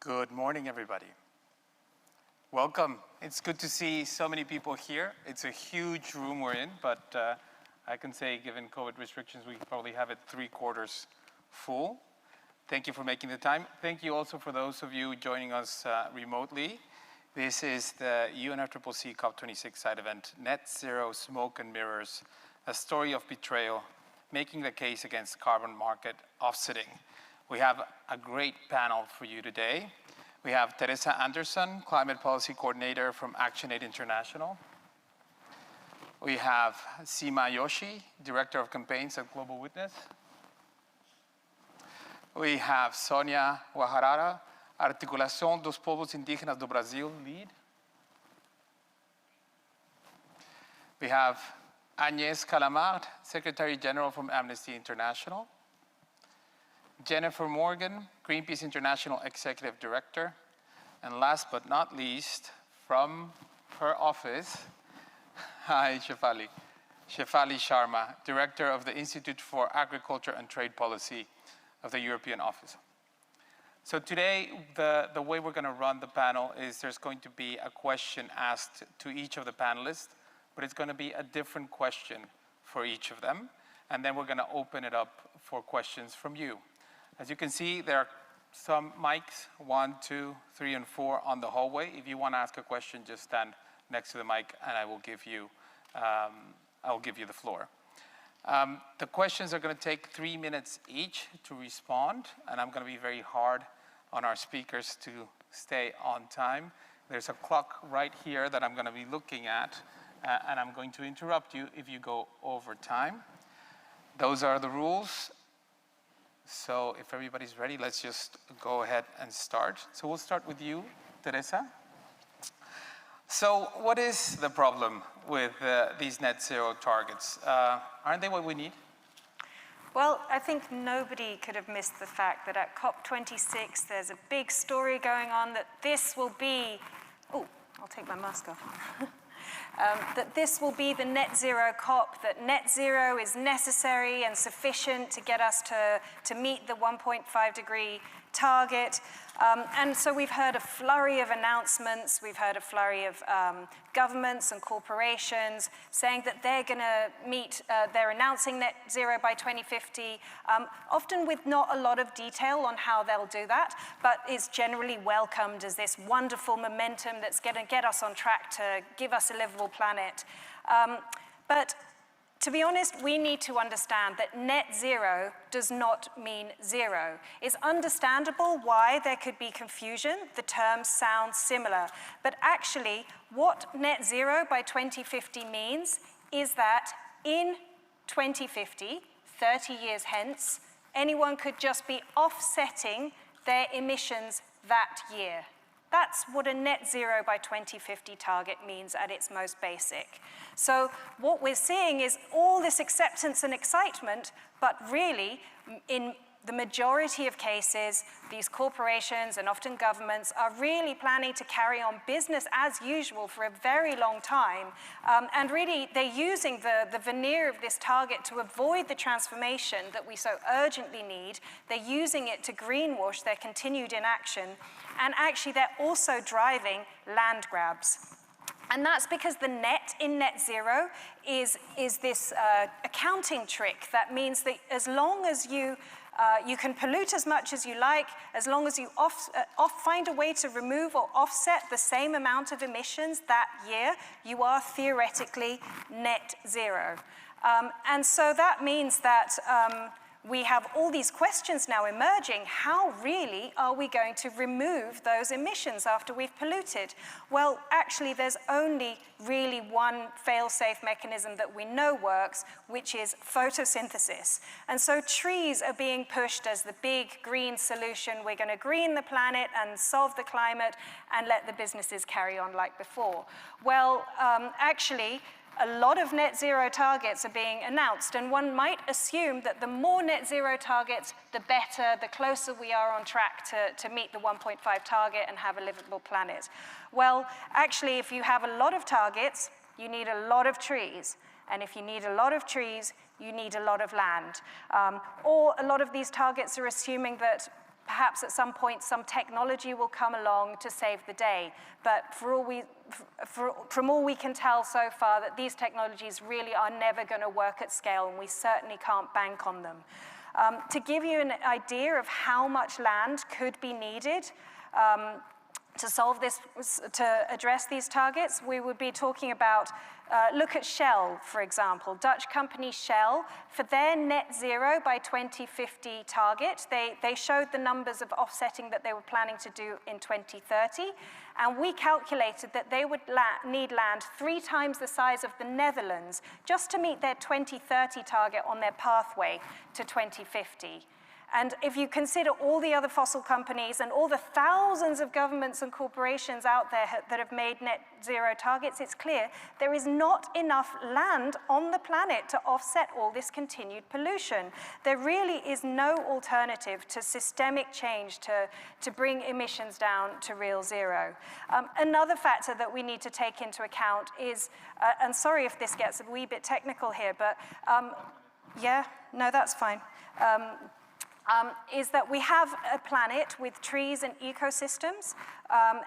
Good morning, everybody. Welcome. It's good to see so many people here. It's a huge room we're in, but I can say, given COVID restrictions, we probably have it 3/4 full. Thank you for making the time. Thank you also for those of you joining us remotely. This is the UNFCCC COP26 side event, Net Zero Smoke and Mirrors, a story of betrayal, making the case against carbon market offsetting. We have a great panel for you today. We have Teresa Anderson, Climate Policy Coordinator from ActionAid International. We have Seema Joshi, Director of Campaigns at Global Witness. We have Sônia Guajajara, Articulação dos Povos Indígenas do Brasil lead. We have Agnès Callamard, Secretary General from Amnesty International. Jennifer Morgan, Greenpeace International Executive Director. And last but not least, from her office, hi, Shefali. Shefali Sharma, Director of the Institute for Agriculture and Trade Policy of the European Office. So today, the way we're going to run the panel is there's going to be a question asked to each of the panelists, but it's going to be a different question for each of them. And then we're going to open it up for questions from you. As you can see, there are some mics, 1, 2, 3, and 4 on the hallway. If you want to ask a question, just stand next to the mic and I will give you the floor. The questions are going to take 3 minutes each to respond, and I'm going to be very hard on our speakers to stay on time. There's a clock right here that I'm going to be looking at, and I'm going to interrupt you if you go over time. Those are the rules. So if everybody's ready, let's just go ahead and start. So we'll start with you, Teresa. So what is the problem with these net zero targets? Aren't they what we need? Well, I think nobody could have missed the fact that at COP26 there's a big story going on that this will be, oh, I'll take my mask off. That this will be the net zero COP, that net zero is necessary and sufficient to get us to meet the 1.5 degree target. And so we've heard a flurry of announcements, we've heard a flurry of governments and corporations saying that they're going to meet, they're announcing net zero by 2050, often with not a lot of detail on how they'll do that, but is generally welcomed as this wonderful momentum that's going to get us on track to give us a livable planet. But to be honest, we need to understand that net zero does not mean zero. It's understandable why there could be confusion. The terms sound similar. But actually, what net zero by 2050 means is that in 2050, 30 years hence, anyone could just be offsetting their emissions that year. That's what a net zero by 2050 target means at its most basic. So what we're seeing is all this acceptance and excitement, but really, in the majority of cases, these corporations and often governments are really planning to carry on business as usual for a very long time. And really, they're using the veneer of this target to avoid the transformation that we so urgently need. They're using it to greenwash their continued inaction. And actually, they're also driving land grabs. And that's because the net in net zero is this accounting trick that means that as long as you can pollute as much as you like, as long as you find a way to remove or offset the same amount of emissions that year, you are theoretically net zero. And so that means that we have all these questions now emerging. How really are we going to remove those emissions after we've polluted? Well, actually, there's only really one fail-safe mechanism that we know works, which is photosynthesis. And so trees are being pushed as the big green solution. We're going to green the planet and solve the climate and let the businesses carry on like before. Well, actually, a lot of net zero targets are being announced, and one might assume that the more net zero targets, the better, the closer we are on track to meet the 1.5 target and have a livable planet. Well, actually, if you have a lot of targets, you need a lot of trees. And if you need a lot of trees, you need a lot of land. Or a lot of these targets are assuming that perhaps at some point some technology will come along to save the day. But from all we can tell so far, that these technologies really are never going to work at scale, and we certainly can't bank on them. To give you an idea of how much land could be needed to solve this, to address these targets, we would be talking about, look at Shell, for example. Dutch company Shell, for their net zero by 2050 target, they showed the numbers of offsetting that they were planning to do in 2030, and we calculated that they would need land 3 times the size of the Netherlands just to meet their 2030 target on their pathway to 2050. And if you consider all the other fossil companies and all the thousands of governments and corporations out there that have made net zero targets, it's clear there is not enough land on the planet to offset all this continued pollution. There really is no alternative to systemic change to bring emissions down to real zero. Another factor that we need to take into account is, and sorry if this gets a wee bit technical here, but yeah, no, that's fine. Is that we have a planet with trees and ecosystems,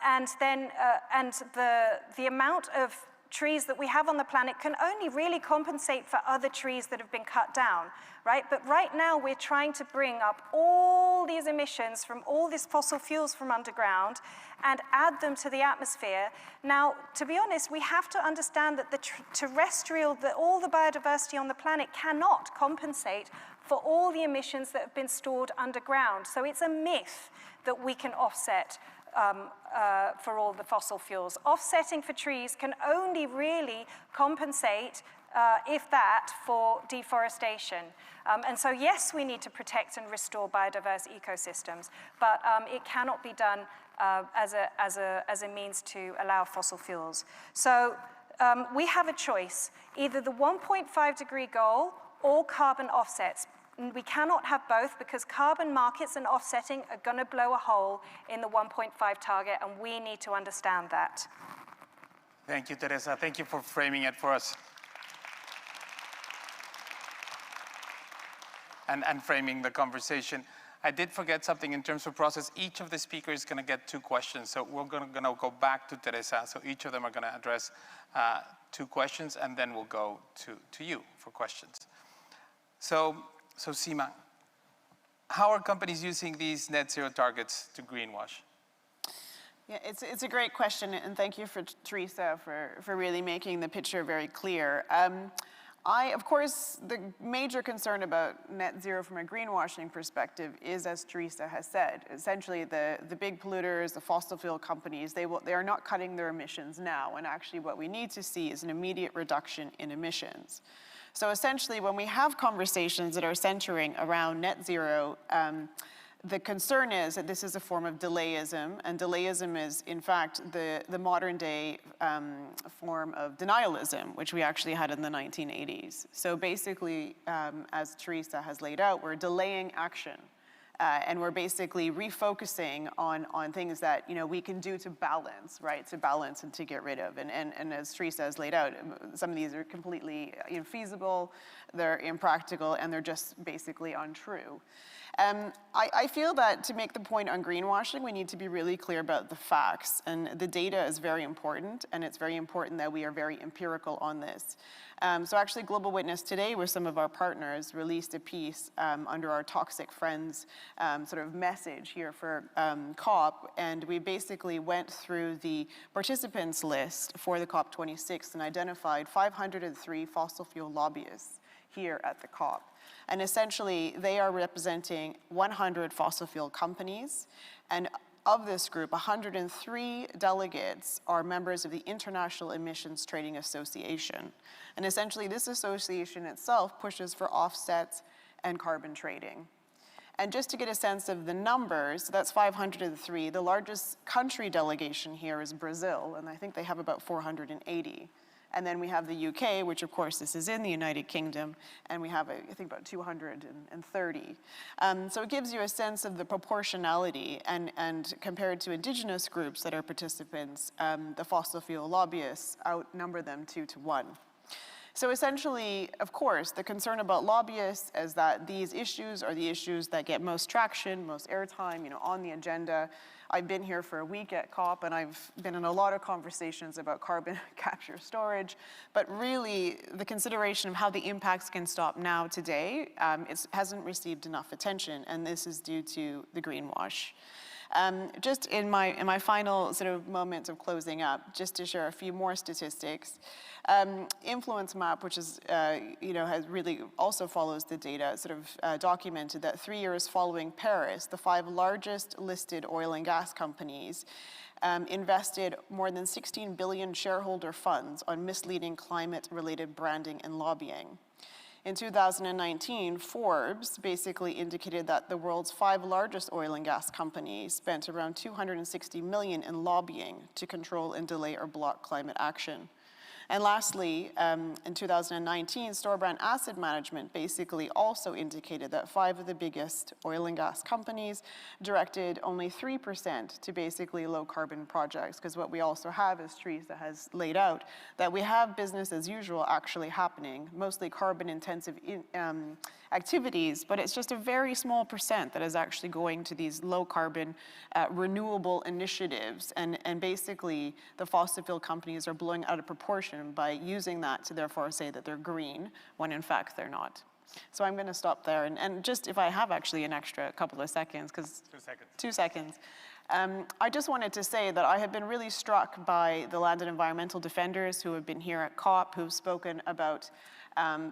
and the amount of trees that we have on the planet can only really compensate for other trees that have been cut down, right? But right now we're trying to bring up all these emissions from all these fossil fuels from underground and add them to the atmosphere. Now, to be honest, we have to understand that the terrestrial, all the biodiversity on the planet cannot compensate for all the emissions that have been stored underground. So it's a myth that we can offset for all the fossil fuels. Offsetting for trees can only really compensate, if that, for deforestation. And so yes, we need to protect and restore biodiverse ecosystems, but it cannot be done as a means to allow fossil fuels. So we have a choice, either the 1.5 degree goal or carbon offsets. We cannot have both because carbon markets and offsetting are going to blow a hole in the 1.5 target, and we need to understand that. Thank you, Teresa. Thank you for framing it for us. And framing the conversation. I did forget something in terms of process. Each of the speakers is going to get 2 questions. So we're going to go back to Teresa. So each of them are going to address 2 questions, and then we'll go to you for questions. So Seema, how are companies using these net zero targets to greenwash? Yeah, it's a great question, and thank you for Teresa for really making the picture very clear. Of course, the major concern about net zero from a greenwashing perspective is, as Teresa has said, essentially the big polluters, the fossil fuel companies, they are not cutting their emissions now, and actually what we need to see is an immediate reduction in emissions. So essentially, when we have conversations that are centering around net zero, the concern is that this is a form of delayism, and delayism is, in fact, the modern day form of denialism, which we actually had in the 1980s. So basically, as Teresa has laid out, we're delaying action. And we're basically refocusing on things that we can do to balance, right? To balance and to get rid of. And as Teresa has laid out, some of these are completely infeasible, they're impractical, and they're just basically untrue. I feel that to make the point on greenwashing, we need to be really clear about the facts. And the data is very important, and it's very important that we are very empirical on this. So actually, Global Witness today, with some of our partners, released a piece under our Toxic Friends sort of message here for COP, and we basically went through the participants list for the COP26 and identified 503 fossil fuel lobbyists here at the COP. And essentially, they are representing 100 fossil fuel companies, and of this group, 103 delegates are members of the International Emissions Trading Association. And essentially, this association itself pushes for offsets and carbon trading. And just to get a sense of the numbers, so that's 503. The largest country delegation here is Brazil, and I think they have about 480. And then we have the UK, which of course this is in the United Kingdom, and we have, I think, about 230. So it gives you a sense of the proportionality, and compared to indigenous groups that are participants, the fossil fuel lobbyists outnumber them 2 to 1. So essentially, of course, the concern about lobbyists is that these issues are the issues that get most traction, most airtime, on the agenda. I've been here for a week at COP, and I've been in a lot of conversations about carbon capture storage. But really, the consideration of how the impacts can stop now today hasn't received enough attention, and this is due to the greenwash. Just in my final sort of moments of closing up, just to share a few more statistics. Influence Map, which is, has really also follows the data, sort of documented that 3 years following Paris, the 5 largest listed oil and gas companies invested more than 16 billion shareholder funds on misleading climate-related branding and lobbying. In 2019, Forbes basically indicated that the world's 5 largest oil and gas companies spent around $260 million in lobbying to control and delay or block climate action. And lastly, in 2019, Storebrand Asset Management basically also indicated that 5 of the biggest oil and gas companies directed only 3% to basically low carbon projects, because what we also have, as Teresa has laid out, that we have business as usual actually happening, mostly carbon intensive activities, but it's just a very small percent that is actually going to these low carbon renewable initiatives. And basically the fossil fuel companies are blowing out of proportion by using that to therefore say that they're green when in fact they're not. So I'm going to stop there. And just if I have actually an extra couple of seconds, because 2 seconds. 2 seconds. I just wanted to say that I have been really struck by the land and environmental defenders who have been here at COP, who've spoken about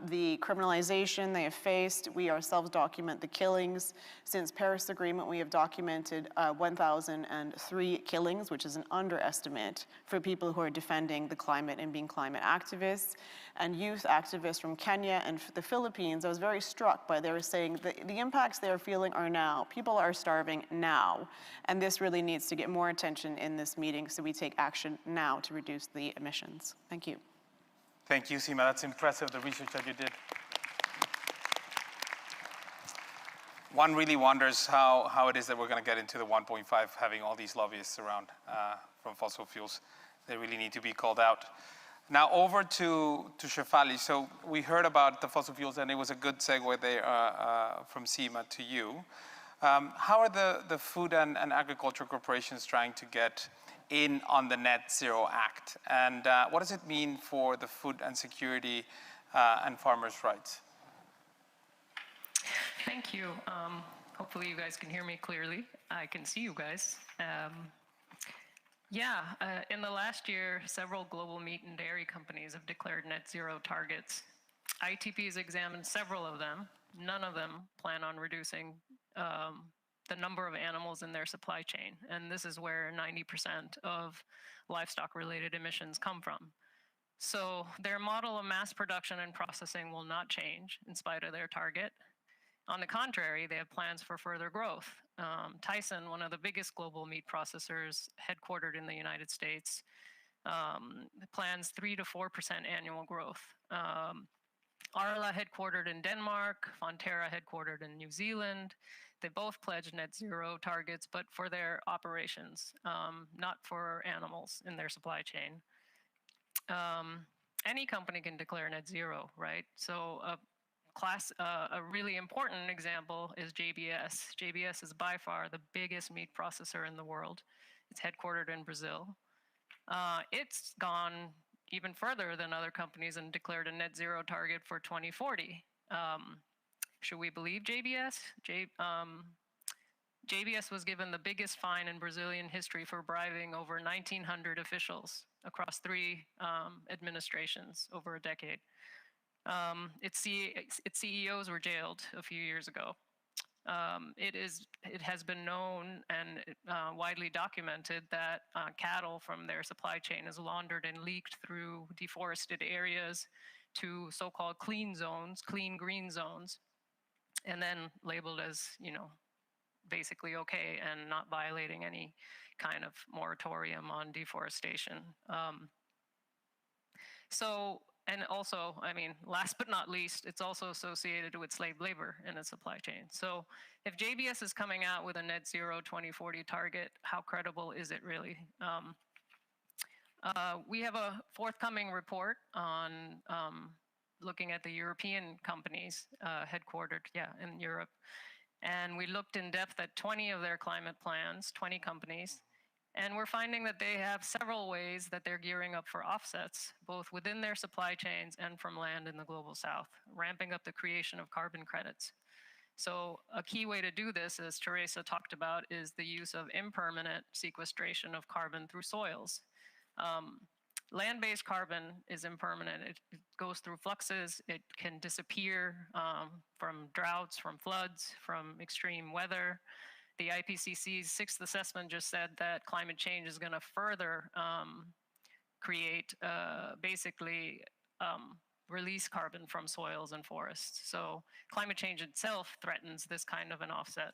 the criminalization they have faced. We ourselves document the killings. Since Paris Agreement, we have documented 1,003 killings, which is an underestimate for people who are defending the climate and being climate activists. And youth activists from Kenya and the Philippines, I was very struck by, they were saying that the impacts they are feeling are now. People are starving now. And this really needs to get more attention in this meeting, so we take action now to reduce the emissions. Thank you. Thank you, Seema. That's impressive, the research that you did. One really wonders how it is that we're going to get into the 1.5, having all these lobbyists around from fossil fuels. They really need to be called out. Now over to Shefali. So we heard about the fossil fuels, and it was a good segue there from Seema to you. How are the food and agriculture corporations trying to get in on the Net Zero Act? And what does it mean for the food and security and farmers' rights? Thank you. Hopefully you guys can hear me clearly. I can see you guys. In the last year, several global meat and dairy companies have declared net zero targets. IATP has examined several of them. None of them plan on reducing the number of animals in their supply chain. And this is where 90% of livestock-related emissions come from. So their model of mass production and processing will not change in spite of their target. On the contrary, they have plans for further growth. Tyson, one of the biggest global meat processors headquartered in the United States, plans 3 to 4% annual growth. Arla, headquartered in Denmark, Fonterra, headquartered in New Zealand, they both pledged net zero targets, but for their operations, not for animals in their supply chain. Any company can declare net zero, right? So a really important example is JBS. JBS is by far the biggest meat processor in the world. It's headquartered in Brazil. It's gone even further than other companies and declared a net zero target for 2040. Should we believe JBS? JBS was given the biggest fine in Brazilian history for bribing over 1,900 officials across 3 administrations over a decade. Its CEOs were jailed a few years ago. It has been known and widely documented that cattle from their supply chain is laundered and leaked through deforested areas to so-called clean zones, clean green zones, and then labeled as, basically okay and not violating any kind of moratorium on deforestation. And also, last but not least, it's also associated with slave labor in the supply chain. So if JBS is coming out with a net zero 2040 target, how credible is it really? We have a forthcoming report on looking at the European companies headquartered, in Europe. And we looked in depth at 20 of their climate plans, 20 companies, and we're finding that they have several ways that they're gearing up for offsets, both within their supply chains and from land in the global south, ramping up the creation of carbon credits. So a key way to do this, as Teresa talked about, is the use of impermanent sequestration of carbon through soils. Land-based carbon is impermanent. It goes through fluxes. It can disappear from droughts, from floods, from extreme weather. The IPCC's sixth assessment just said that climate change is going to further create, release carbon from soils and forests. So climate change itself threatens this kind of an offset.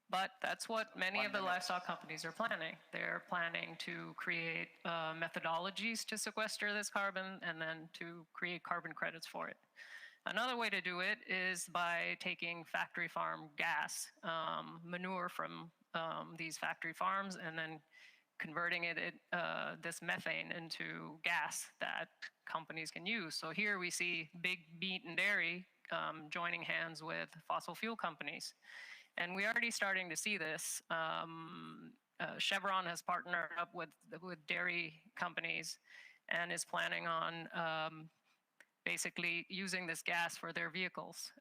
But that's what many of the livestock companies are planning. They're planning to create methodologies to sequester this carbon and then to create carbon credits for it. Another way to do it is by taking factory farm gas, manure from these factory farms, and then converting this methane into gas that companies can use. So here we see big meat and dairy joining hands with fossil fuel companies. And we're already starting to see this. Chevron has partnered up with dairy companies and is planning on basically using this gas for their vehicles.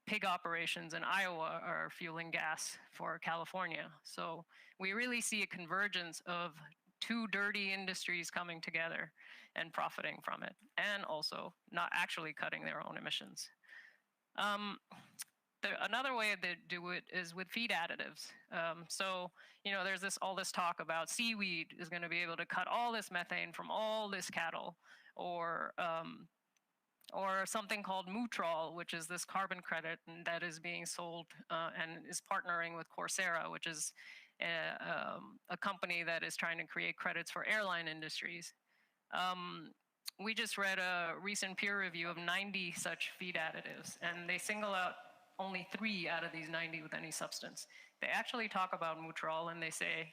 Pig operations in Iowa are fueling gas for California. So we really see a convergence of two dirty industries coming together and profiting from it, and also not actually cutting their own emissions. Another way to do it is with feed additives. So, there's all this talk about seaweed is going to be able to cut all this methane from all this cattle, or something called Mutrol, which is this carbon credit that is being sold and is partnering with Coursera, which is a company that is trying to create credits for airline industries. We just read a recent peer review of 90 such feed additives, and they single out only 3 out of these 90 with any substance. They actually talk about Mutrol, and they say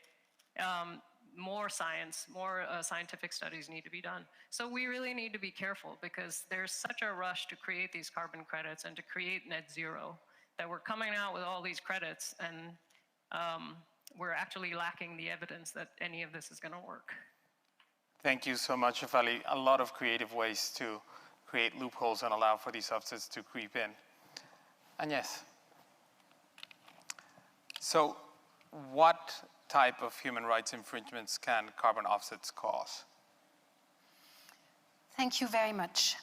more science, more scientific studies need to be done. So we really need to be careful, because there's such a rush to create these carbon credits and to create net zero that we're coming out with all these credits, and we're actually lacking the evidence that any of this is going to work. Thank you so much, Shefali. A lot of creative ways to create loopholes and allow for these offsets to creep in. Agnès. So what type of human rights infringements can carbon offsets cause? Thank you very much.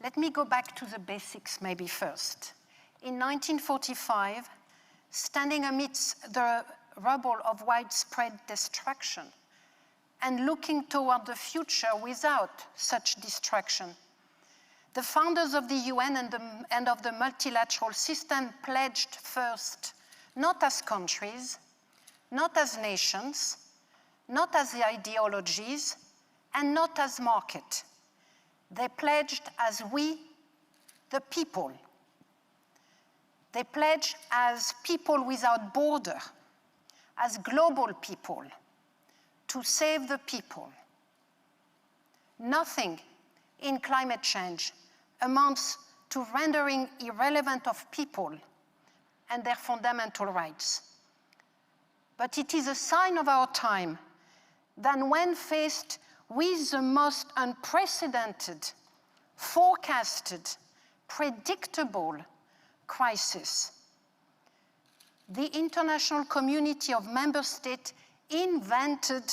Let me go back to the basics maybe first. In 1945, standing amidst the rubble of widespread destruction and looking toward the future without such destruction, the founders of the UN and of the multilateral system pledged first, not as countries, not as nations, not as ideologies, and not as market. They pledged as we, the people. They pledged as people without border, as global people, to save the people. Nothing in climate change amounts to rendering irrelevant of people and their fundamental rights. But it is a sign of our time that when faced with the most unprecedented, forecasted, predictable crisis, the international community of member states invented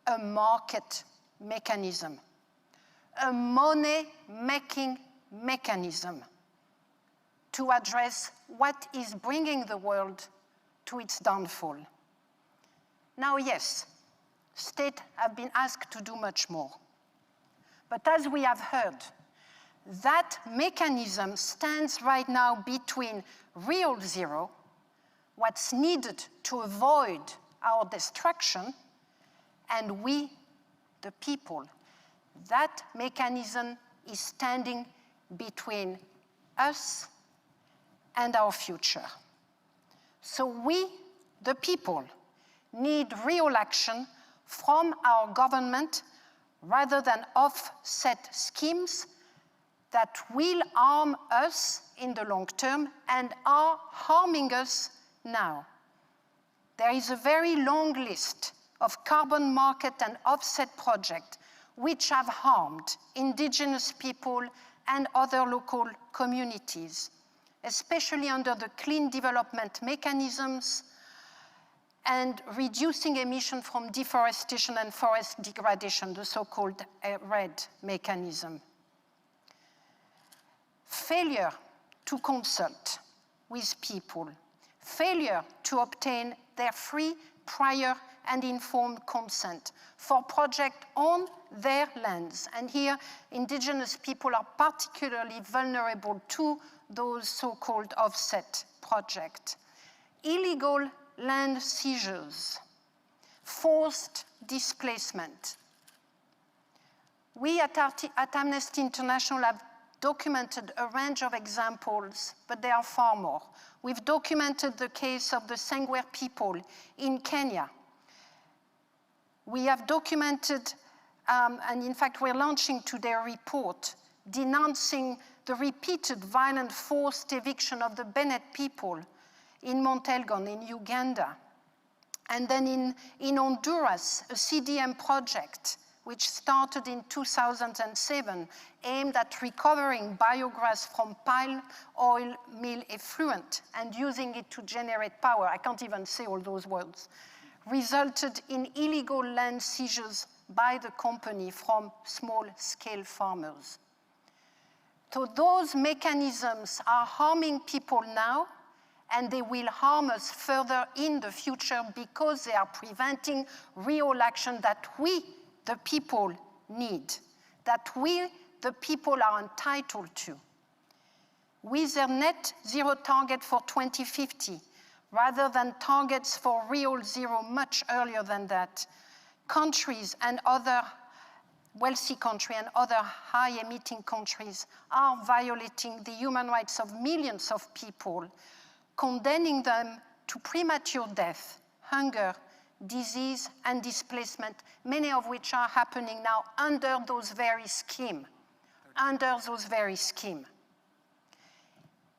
a market mechanism, a money-making mechanism to address what is bringing the world to its downfall. Now, yes, states have been asked to do much more. But as we have heard, that mechanism stands right now between real zero, what's needed to avoid our destruction, and we, the people. That mechanism is standing between us and our future. So we, the people, need real action from our government, rather than offset schemes that will harm us in the long term and are harming us now. There is a very long list of carbon market and offset projects which have harmed indigenous people and other local communities, especially under the clean development mechanisms and reducing emission from deforestation and forest degradation, the so-called REDD mechanism. Failure to consult with people, failure to obtain their free, prior, and informed consent for projects on their lands. And here, indigenous people are particularly vulnerable to those so-called offset projects. Illegal land seizures, forced displacement. We at Amnesty International have documented a range of examples, but there are far more. We've documented the case of the Sengwer people in Kenya. We have documented, and in fact we're launching today a report denouncing the repeated violent forced eviction of the Bennett people in Mount Elgon in Uganda. And then in Honduras, a CDM project which started in 2007, aimed at recovering biogas from palm oil mill effluent and using it to generate power. I can't even say all those words. Resulted in illegal land seizures by the company from small-scale farmers. So those mechanisms are harming people now, and they will harm us further in the future because they are preventing real action that we, the people, need, that we, the people, are entitled to. With their net zero target for 2050, rather than targets for real zero much earlier than that, countries and other wealthy countries and other high-emitting countries are violating the human rights of millions of people, condemning them to premature death, hunger, disease, and displacement, many of which are happening now under those very schemes.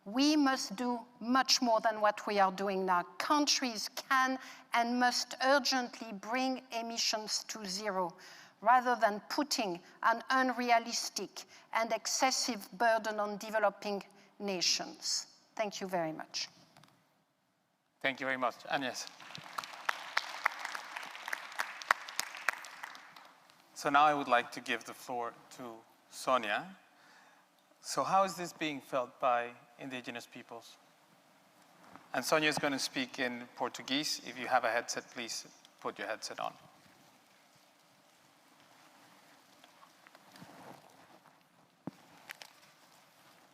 We must do much more than what we are doing now. Countries can and must urgently bring emissions to zero, rather than putting an unrealistic and excessive burden on developing nations. Thank you very much. Thank you very much. Agnès. So now I would like to give the floor to Sônia. So how is this being felt by indigenous peoples? And Sônia is going to speak in Portuguese. If you have a headset, please put your headset on.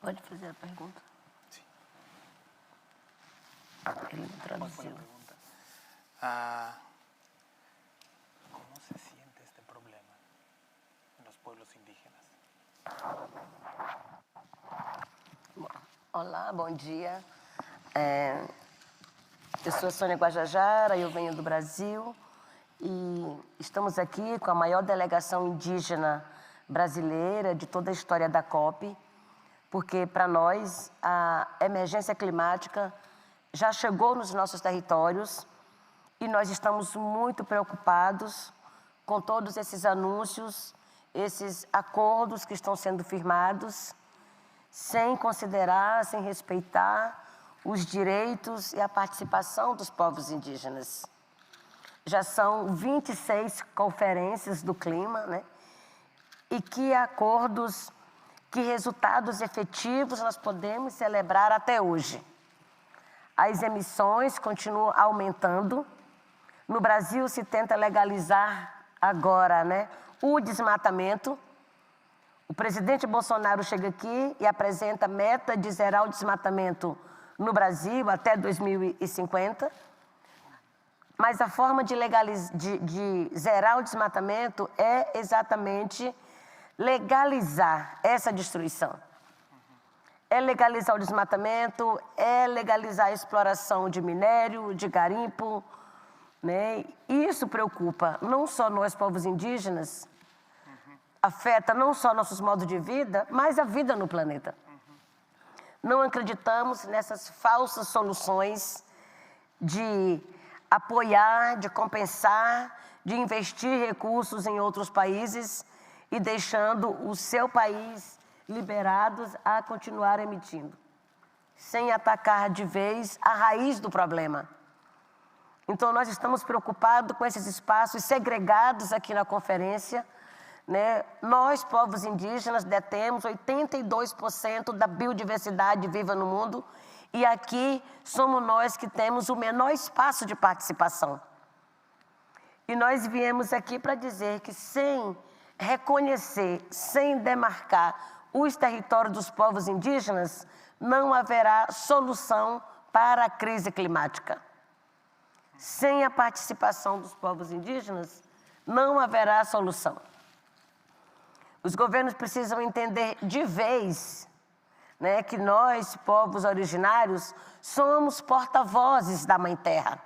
Pode fazer a pergunta? Sim. Ele traduziu. ¿Cómo se siente este problema en los pueblos indígenas? Olá, bom dia. Eu sou a Sônia Guajajara, eu venho do Brasil e estamos aqui com a maior delegação indígena brasileira de toda a história da COP, porque para nós a emergência climática já chegou nos nossos territórios e nós estamos muito preocupados com todos esses anúncios, esses acordos que estão sendo firmados, sem considerar, sem respeitar os direitos e a participação dos povos indígenas. Já são 26 conferências do clima, né? E que acordos, que resultados efetivos nós podemos celebrar até hoje. As emissões continuam aumentando. No Brasil se tenta legalizar agora, né, o desmatamento. O presidente Bolsonaro chega aqui e apresenta a meta de zerar o desmatamento no Brasil até 2050. Mas a forma de zerar o desmatamento é exatamente legalizar essa destruição. É legalizar o desmatamento, é legalizar a exploração de minério, de garimpo, né? Isso preocupa não só nós, povos indígenas, afeta não só nossos modos de vida, mas a vida no planeta. Não acreditamos nessas falsas soluções de apoiar, de compensar, de investir recursos em outros países e deixando o seu país liberados a continuar emitindo, sem atacar de vez a raiz do problema. Então, nós estamos preocupados com esses espaços segregados aqui na conferência, né? Nós, povos indígenas, detemos 82% da biodiversidade viva no mundo e aqui somos nós que temos o menor espaço de participação. E nós viemos aqui para dizer que sem reconhecer, sem demarcar os territórios dos povos indígenas, não haverá solução para a crise climática. Sem a participação dos povos indígenas, não haverá solução. Os governos precisam entender de vez, né, que nós, povos originários, somos porta-vozes da Mãe Terra.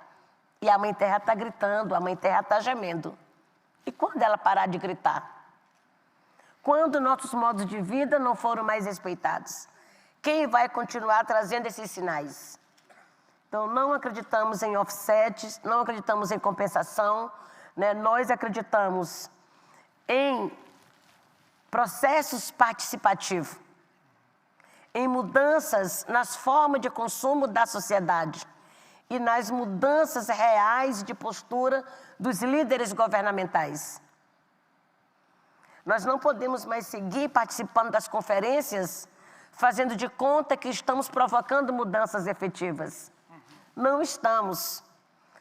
E a Mãe Terra está gritando, a Mãe Terra está gemendo. E quando ela parar de gritar? Quando nossos modos de vida não foram mais respeitados? Quem vai continuar trazendo esses sinais? Então, não acreditamos em offsets, não acreditamos em compensação, né? Nós acreditamos em processos participativos, em mudanças nas formas de consumo da sociedade e nas mudanças reais de postura dos líderes governamentais. Nós não podemos mais seguir participando das conferências fazendo de conta que estamos provocando mudanças efetivas. Não estamos.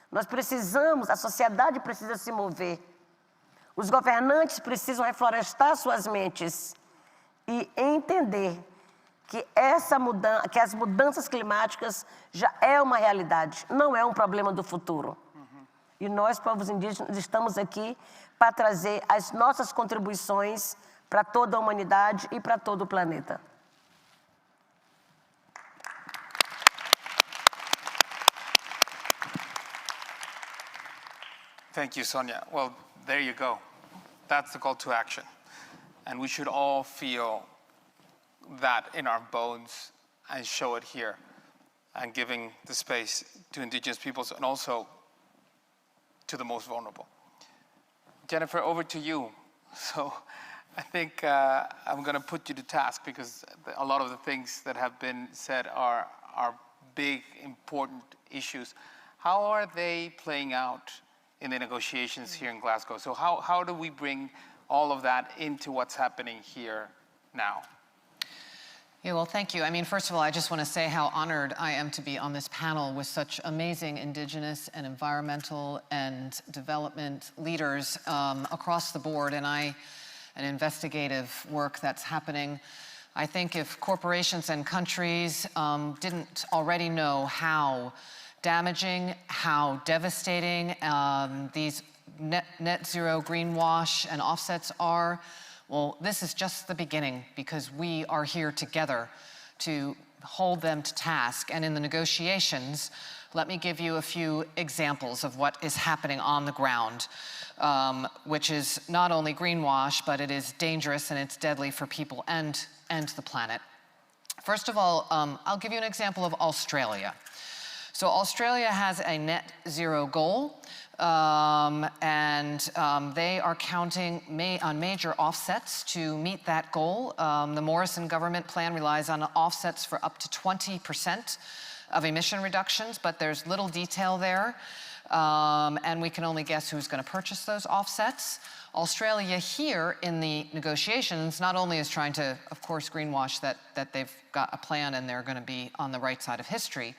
Nós precisamos, a sociedade precisa se mover. Os governantes precisam reflorestar suas mentes e entender que que as mudanças climáticas já é uma realidade, não é um problema do futuro. E nós, povos indígenas, estamos aqui para trazer as nossas contribuições para toda a humanidade e para todo o planeta. Thank you, Sônia. Well, there you go. That's the call to action. And we should all feel that in our bones and show it here and giving the space to indigenous peoples and also to the most vulnerable. Jennifer, over to you. So I think I'm going to put you to task because a lot of the things that have been said are big, important issues. How are they playing out in the negotiations here in Glasgow? So how do we bring all of that into what's happening here now? Yeah, well, thank you. I mean, first of all, I just want to say how honored I am to be on this panel with such amazing indigenous and environmental and development leaders across the board, and investigative work that's happening. I think if corporations and countries didn't already know how damaging, how devastating these net zero greenwash and offsets are, well, this is just the beginning because we are here together to hold them to task. And in the negotiations, let me give you a few examples of what is happening on the ground, which is not only greenwash, but it is dangerous and it's deadly for people and the planet. First of all, I'll give you an example of Australia. So Australia has a net zero goal, and they are counting on major offsets to meet that goal. The Morrison government plan relies on offsets for up to 20% of emission reductions, but there's little detail there, and we can only guess who's going to purchase those offsets. Australia here in the negotiations not only is trying to, of course, greenwash that they've got a plan and they're going to be on the right side of history,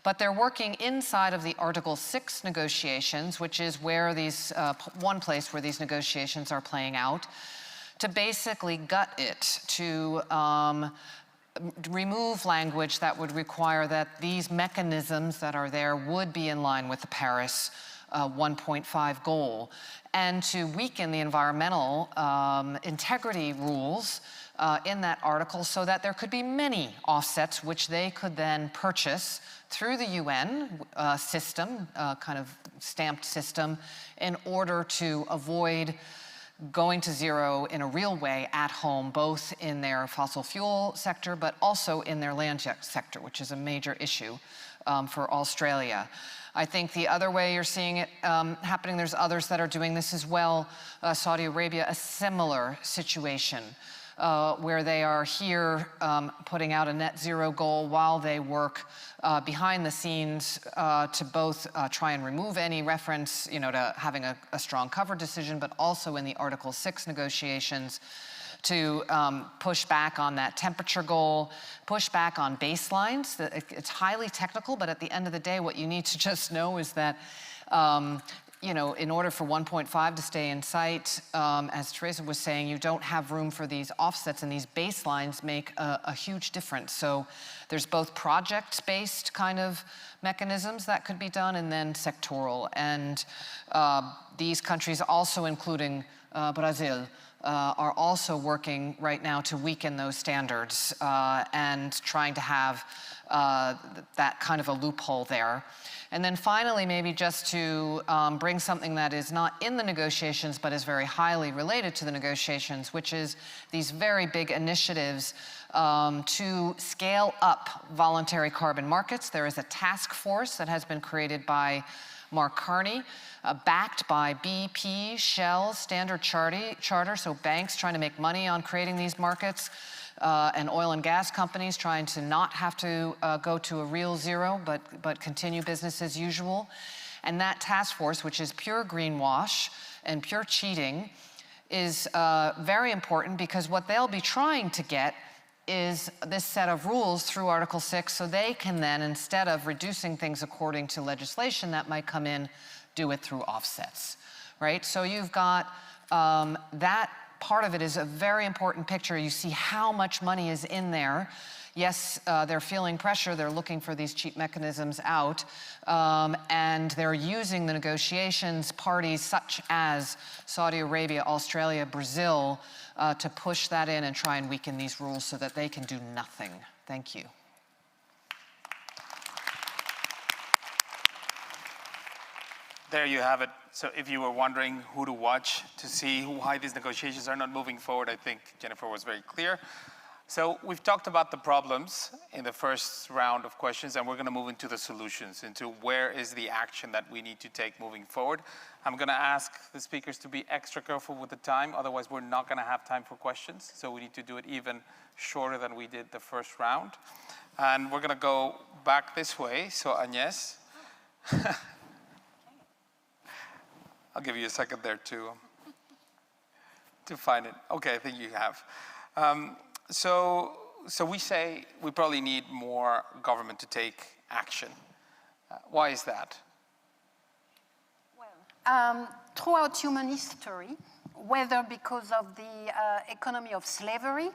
but they're working inside of the Article 6 negotiations, which is where these, one place where these negotiations are playing out, to basically gut it, to remove language that would require that these mechanisms that are there would be in line with the Paris 1.5 goal, and to weaken the environmental integrity rules in that article so that there could be many offsets which they could then purchase through the UN system, kind of stamped system, in order to avoid going to zero in a real way at home, both in their fossil fuel sector, but also in their land sector, which is a major issue for Australia. I think the other way you're seeing it happening, there's others that are doing this as well. Saudi Arabia, a similar situation where they are here putting out a net zero goal while they work behind the scenes to both try and remove any reference, to having a strong cover decision, but also in the Article 6 negotiations to push back on that temperature goal, push back on baselines. It's highly technical, but at the end of the day, what you need to just know is that in order for 1.5 to stay in sight, as Teresa was saying, you don't have room for these offsets, and these baselines make a huge difference. So there's both project-based kind of mechanisms that could be done, and then sectoral. And these countries, also including Brazil, are also working right now to weaken those standards and trying to have that kind of a loophole there. And then finally, maybe just to bring something that is not in the negotiations, but is very highly related to the negotiations, which is these very big initiatives to scale up voluntary carbon markets. There is a task force that has been created by Mark Carney, backed by BP, Shell, Standard Charter, so banks trying to make money on creating these markets, and oil and gas companies trying to not have to go to a real zero, but continue business as usual. And that task force, which is pure greenwash and pure cheating, is very important, because what they'll be trying to get is this set of rules through Article 6, so they can then, instead of reducing things according to legislation that might come in, do it through offsets, right? So you've got that part of it is a very important picture. You see how much money is in there. Yes, they're feeling pressure. They're looking for these cheap mechanisms out. And they're using the negotiations parties such as Saudi Arabia, Australia, Brazil, to push that in and try and weaken these rules so that they can do nothing. Thank you. There you have it. So if you were wondering who to watch to see why these negotiations are not moving forward, I think Jennifer was very clear. So we've talked about the problems in the first round of questions, and we're going to move into the solutions, into where is the action that we need to take moving forward. I'm going to ask the speakers to be extra careful with the time, otherwise we're not going to have time for questions. So we need to do it even shorter than we did the first round. And we're going to go back this way. So Agnès. I'll give you a second there to find it. Okay, I think you have. So we say we probably need more government to take action. Why is that? Well, throughout human history, whether because of the economy of slavery,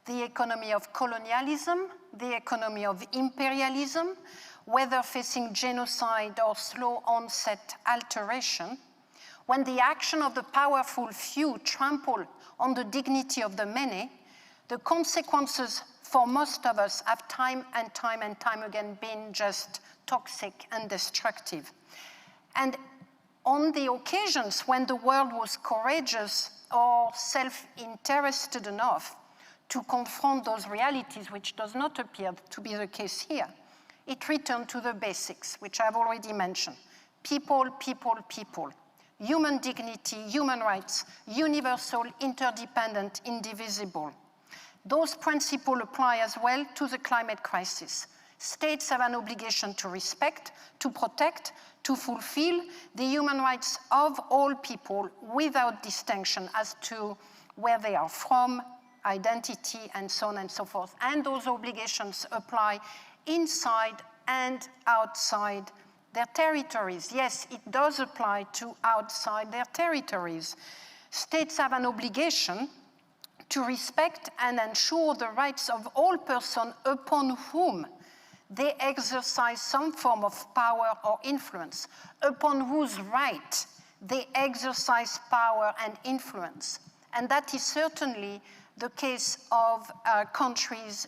the economy of colonialism, the economy of imperialism, whether facing genocide or slow onset alteration, when the action of the powerful few trample on the dignity of the many, the consequences for most of us have time and time again been just toxic and destructive. And on the occasions when the world was courageous or self-interested enough to confront those realities, which does not appear to be the case here, it returned to the basics, which I've already mentioned. People, people, people. Human dignity, human rights, universal, interdependent, indivisible. Those principles apply as well to the climate crisis. States have an obligation to respect, to protect, to fulfill the human rights of all people without distinction as to where they are from, identity, and so on and so forth. And those obligations apply inside and outside their territories. Yes, it does apply to outside their territories. States have an obligation to respect and ensure the rights of all persons upon whom they exercise some form of power or influence, upon whose right they exercise power and influence. And that is certainly the case of countries,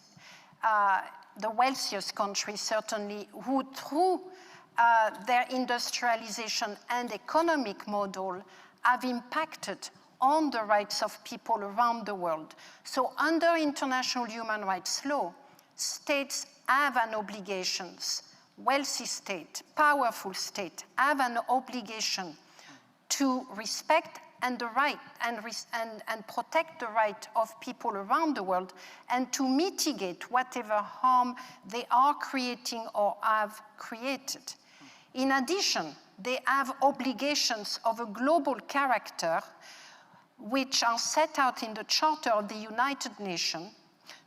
the wealthiest countries certainly, who through their industrialization and economic model have impacted on the rights of people around the world. So under international human rights law, states have an obligation, wealthy state, powerful state, have an obligation to respect and the right and protect the right of people around the world and to mitigate whatever harm they are creating or have created. In addition, they have obligations of a global character which are set out in the Charter of the United Nations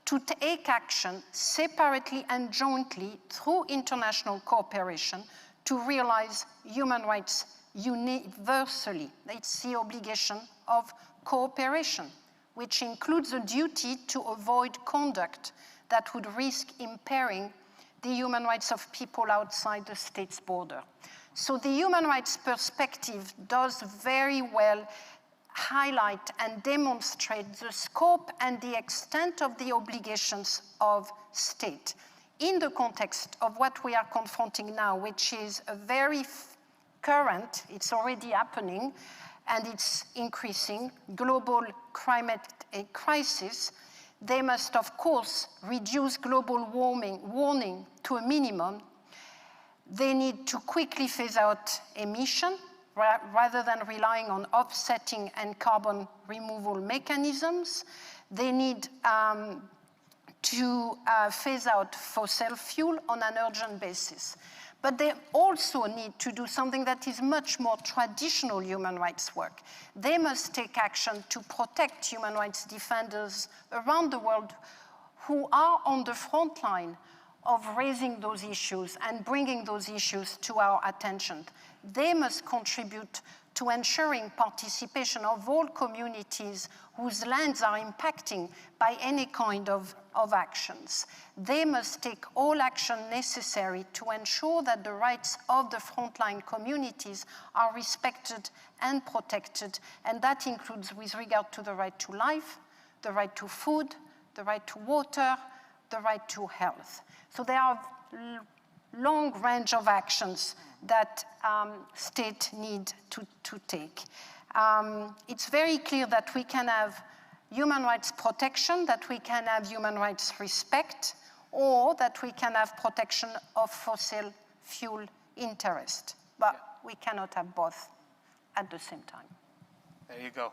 to take action separately and jointly through international cooperation to realize human rights universally. It's the obligation of cooperation, which includes a duty to avoid conduct that would risk impairing the human rights of people outside the state's border. So the human rights perspective does very well highlight and demonstrate the scope and the extent of the obligations of state in the context of what we are confronting now, which is a very current, it's already happening, and it's increasing, global climate crisis. They must, of course, reduce global warming to a minimum. They need to quickly phase out emission rather than relying on offsetting and carbon removal mechanisms. They need to phase out fossil fuel on an urgent basis. But they also need to do something that is much more traditional human rights work. They must take action to protect human rights defenders around the world who are on the front line of raising those issues and bringing those issues to our attention. They must contribute to ensuring participation of all communities whose lands are impacting by any kind of actions. They must take all action necessary to ensure that the rights of the frontline communities are respected and protected, and that includes with regard to the right to life, the right to food, the right to water, the right to health. So there are long range of actions that states need to take. It's very clear that we can have human rights protection, that we can have human rights respect, or that we can have protection of fossil fuel interest. But we cannot have both at the same time. There you go.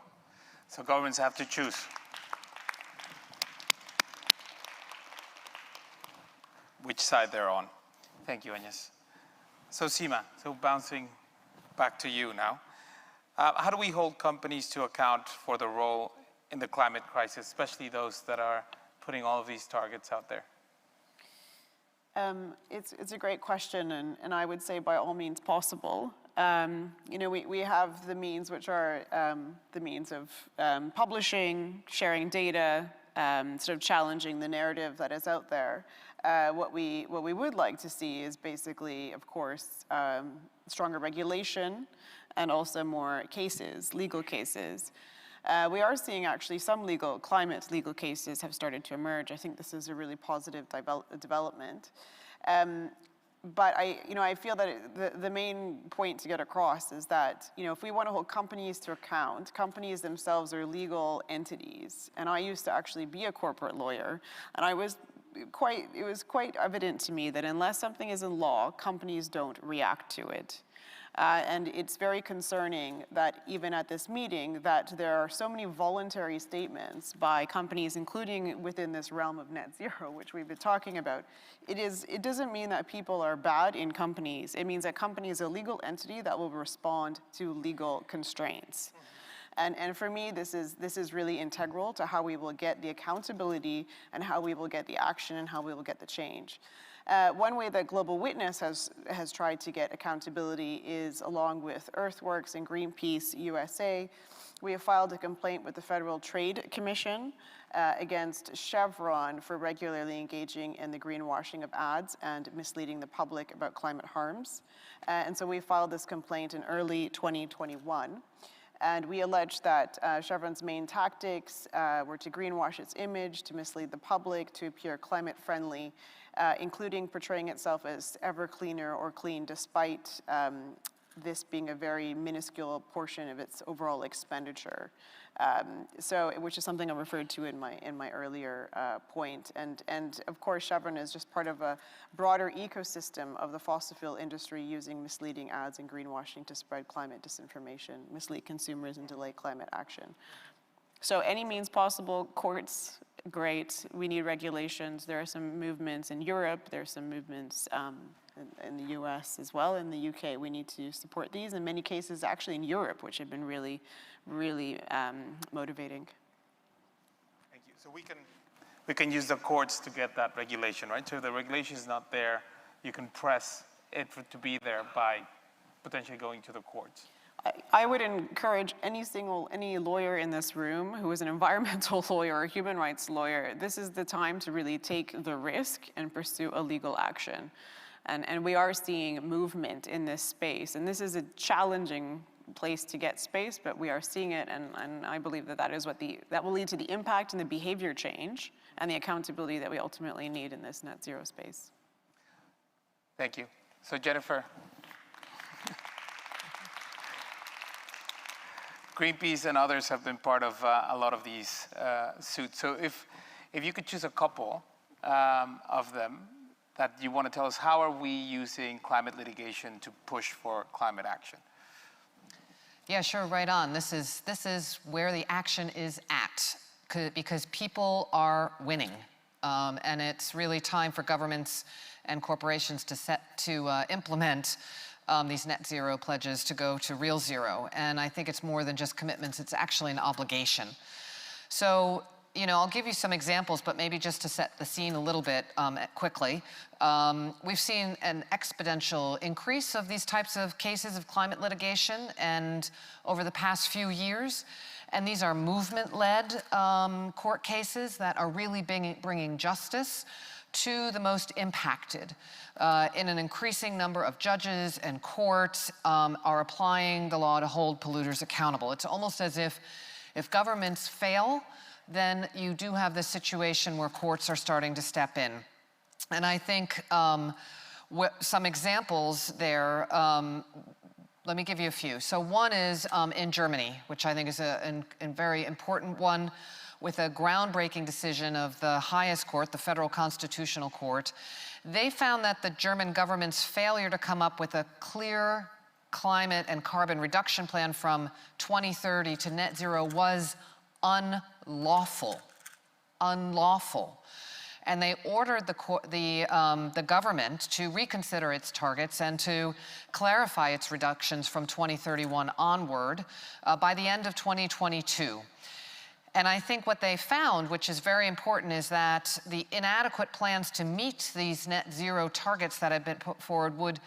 So governments have to choose. Which side they're on. Thank you, Agnès. So Seema, so bouncing back to you now. How do we hold companies to account for the role in the climate crisis, especially those that are putting all of these targets out there? It's a great question, and I would say by all means possible. You know, we have the means which are the means of publishing, sharing data, sort of challenging the narrative that is out there. What we would like to see is basically, of course, stronger regulation and also more cases, legal cases. We are seeing actually some climate legal cases have started to emerge. I think this is a really positive development. But I feel that the main point to get across is that, if we want to hold companies to account, companies themselves are legal entities. And I used to actually be a corporate lawyer, and it was quite evident to me that unless something is in law, companies don't react to it. And it's very concerning that even at this meeting that there are so many voluntary statements by companies, including within this realm of net zero, which we've been talking about. It doesn't mean that people are bad in companies. It means that company is a legal entity that will respond to legal constraints. And for me, this is really integral to how we will get the accountability and how we will get the action and how we will get the change. One way that Global Witness has tried to get accountability is along with Earthworks and Greenpeace USA. We have filed a complaint with the Federal Trade Commission against Chevron for regularly engaging in the greenwashing of ads and misleading the public about climate harms. And so we filed this complaint in early 2021. And we allege that Chevron's main tactics were to greenwash its image, to mislead the public, to appear climate friendly, including portraying itself as ever cleaner or clean despite this being a very minuscule portion of its overall expenditure. Which is something I referred to in my earlier point. And of course, Chevron is just part of a broader ecosystem of the fossil fuel industry using misleading ads and greenwashing to spread climate disinformation, mislead consumers, and delay climate action. So any means possible, courts, great. We need regulations. There are some movements in Europe. There are some movements in the US as well. In the UK, we need to support these. In many cases, actually in Europe, which have been really motivating. Thank you. So we can use the courts to get that regulation, right? So if the regulation is not there, you can press it to be there by potentially going to the courts. I would encourage any lawyer in this room who is an environmental lawyer or a human rights lawyer, this is the time to really take the risk and pursue a legal action. And we are seeing movement in this space. And this is a challenging place to get space, but we are seeing it, and I believe that that will lead to the impact and the behavior change and the accountability that we ultimately need in this net zero space. Thank you. So Jennifer. Greenpeace and others have been part of a lot of these suits. So if you could choose a couple of them that you want to tell us, how are we using climate litigation to push for climate action? Yeah, sure, right on. This is where the action is at, because people are winning. And it's really time for governments and corporations to implement these net zero pledges to go to real zero. And I think it's more than just commitments, it's actually an obligation. So, I'll give you some examples, but maybe just to set the scene a little bit quickly. We've seen an exponential increase of these types of cases of climate litigation and over the past few years. And these are movement-led court cases that are really bringing justice to the most impacted. In an increasing number of judges and courts are applying the law to hold polluters accountable. It's almost as if governments fail, then you do have this situation where courts are starting to step in. And I think some examples there, let me give you a few. So one is in Germany, which I think is a very important one, with a groundbreaking decision of the highest court, the Federal Constitutional Court. They found that the German government's failure to come up with a clear climate and carbon reduction plan from 2030 to net zero was unlawful. And they ordered the government to reconsider its targets and to clarify its reductions from 2031 onward by the end of 2022. And I think what they found, which is very important, is that the inadequate plans to meet these net zero targets that have been put forward would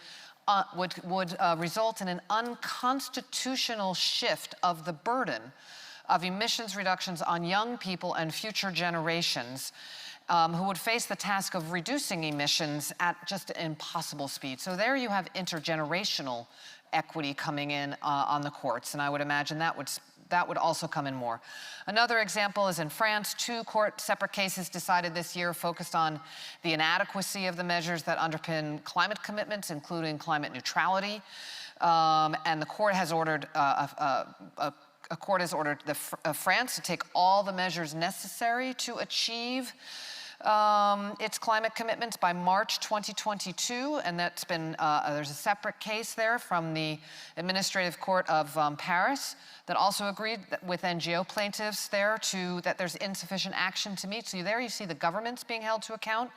result in an unconstitutional shift of the burden of emissions reductions on young people and future generations who would face the task of reducing emissions at just an impossible speed. So there you have intergenerational equity coming in on the courts, and I would imagine that would also come in more. Another example is in France. 2 separate cases decided this year focused on the inadequacy of the measures that underpin climate commitments, including climate neutrality. And the court has ordered France to take all the measures necessary to achieve its climate commitments by March 2022, and that's been, there's a separate case there from the Administrative Court of Paris that also agreed with NGO plaintiffs there that there's insufficient action to meet. So there you see the governments being held to account.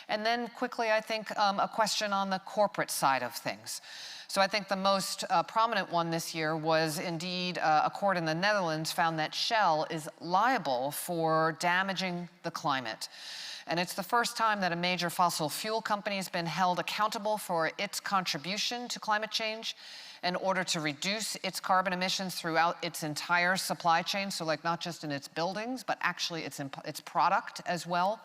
And then quickly, I think, a question on the corporate side of things. So I think the most prominent one this year was indeed a court in the Netherlands found that Shell is liable for damaging the climate. And it's the first time that a major fossil fuel company has been held accountable for its contribution to climate change in order to reduce its carbon emissions throughout its entire supply chain. So like not just in its buildings, but actually its product as well.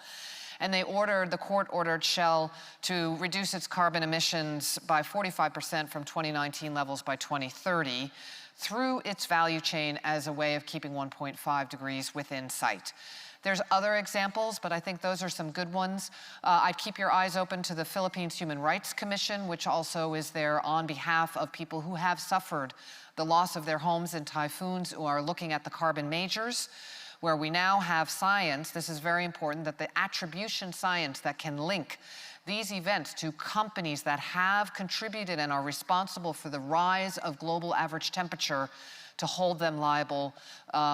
And the court ordered Shell to reduce its carbon emissions by 45% from 2019 levels by 2030 through its value chain as a way of keeping 1.5 degrees within sight. There's other examples, but I think those are some good ones. I'd keep your eyes open to the Philippines Human Rights Commission, which also is there on behalf of people who have suffered the loss of their homes in typhoons, who are looking at the carbon majors, where we now have science, this is very important, that the attribution science that can link these events to companies that have contributed and are responsible for the rise of global average temperature, to hold them liable,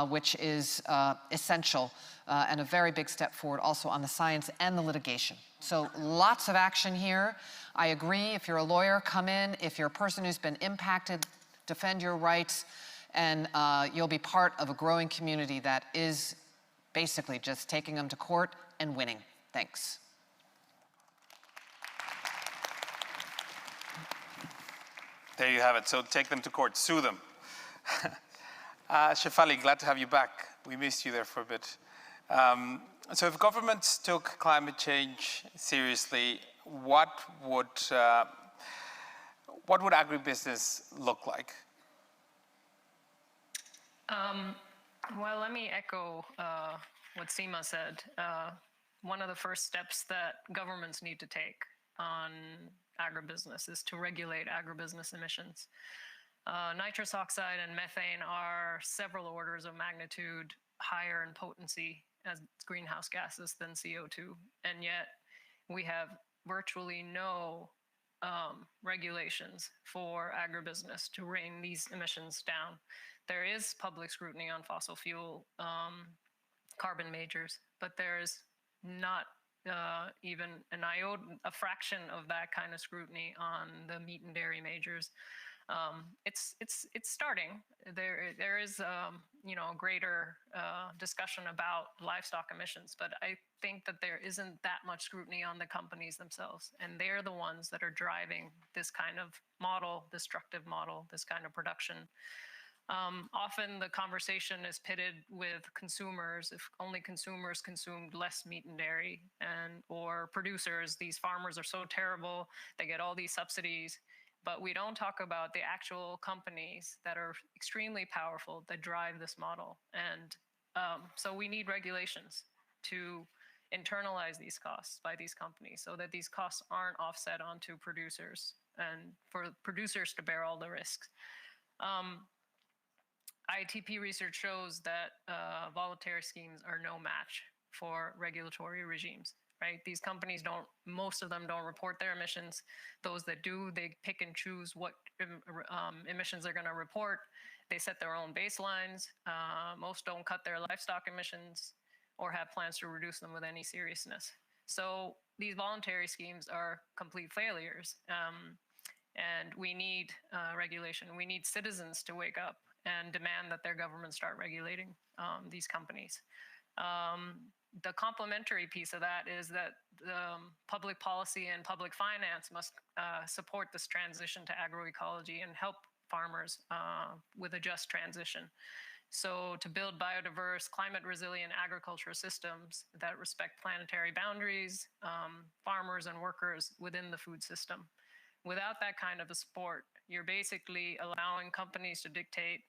which is essential and a very big step forward also on the science and the litigation. So lots of action here. I agree, if you're a lawyer, come in. If you're a person who's been impacted, defend your rights, and you'll be part of a growing community that is basically just taking them to court and winning. Thanks. There you have it. So take them to court, sue them. Shefali, glad to have you back. We missed you there for a bit. So if governments took climate change seriously, what would agribusiness look like? Well, let me echo what Seema said. One of the first steps that governments need to take on agribusiness is to regulate agribusiness emissions. Nitrous oxide and methane are several orders of magnitude higher in potency as greenhouse gases than CO2, and yet we have virtually no regulations for agribusiness to rein these emissions down. There is public scrutiny on fossil fuel carbon majors, but there is not even a fraction of that kind of scrutiny on the meat and dairy majors. It's starting. There is a greater discussion about livestock emissions, but I think that there isn't that much scrutiny on the companies themselves, and they're the ones that are driving this kind of model, destructive model, this kind of production. Often the conversation is pitted with consumers. If only consumers consumed less meat and dairy, or producers, these farmers are so terrible, they get all these subsidies. But we don't talk about the actual companies that are extremely powerful that drive this model. And so we need regulations to internalize these costs by these companies so that these costs aren't offset onto producers and for producers to bear all the risks. IATP research shows that voluntary schemes are no match for regulatory regimes. Right? These companies most of them don't report their emissions. Those that do, they pick and choose what emissions they're going to report. They set their own baselines. Most don't cut their livestock emissions or have plans to reduce them with any seriousness. So these voluntary schemes are complete failures. And we need regulation. We need citizens to wake up and demand that their governments start regulating these companies. The complementary piece of that is that public policy and public finance must support this transition to agroecology and help farmers with a just transition. So to build biodiverse, climate-resilient agricultural systems that respect planetary boundaries, farmers and workers within the food system. Without that kind of a support, you're basically allowing companies to dictate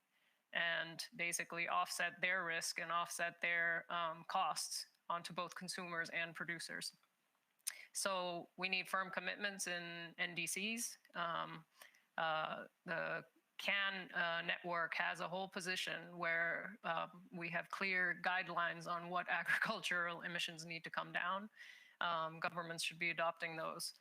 and basically offset their risk and offset their costs onto both consumers and producers. So we need firm commitments in NDCs. The CAN network has a whole position where we have clear guidelines on what agricultural emissions need to come down. Governments should be adopting those.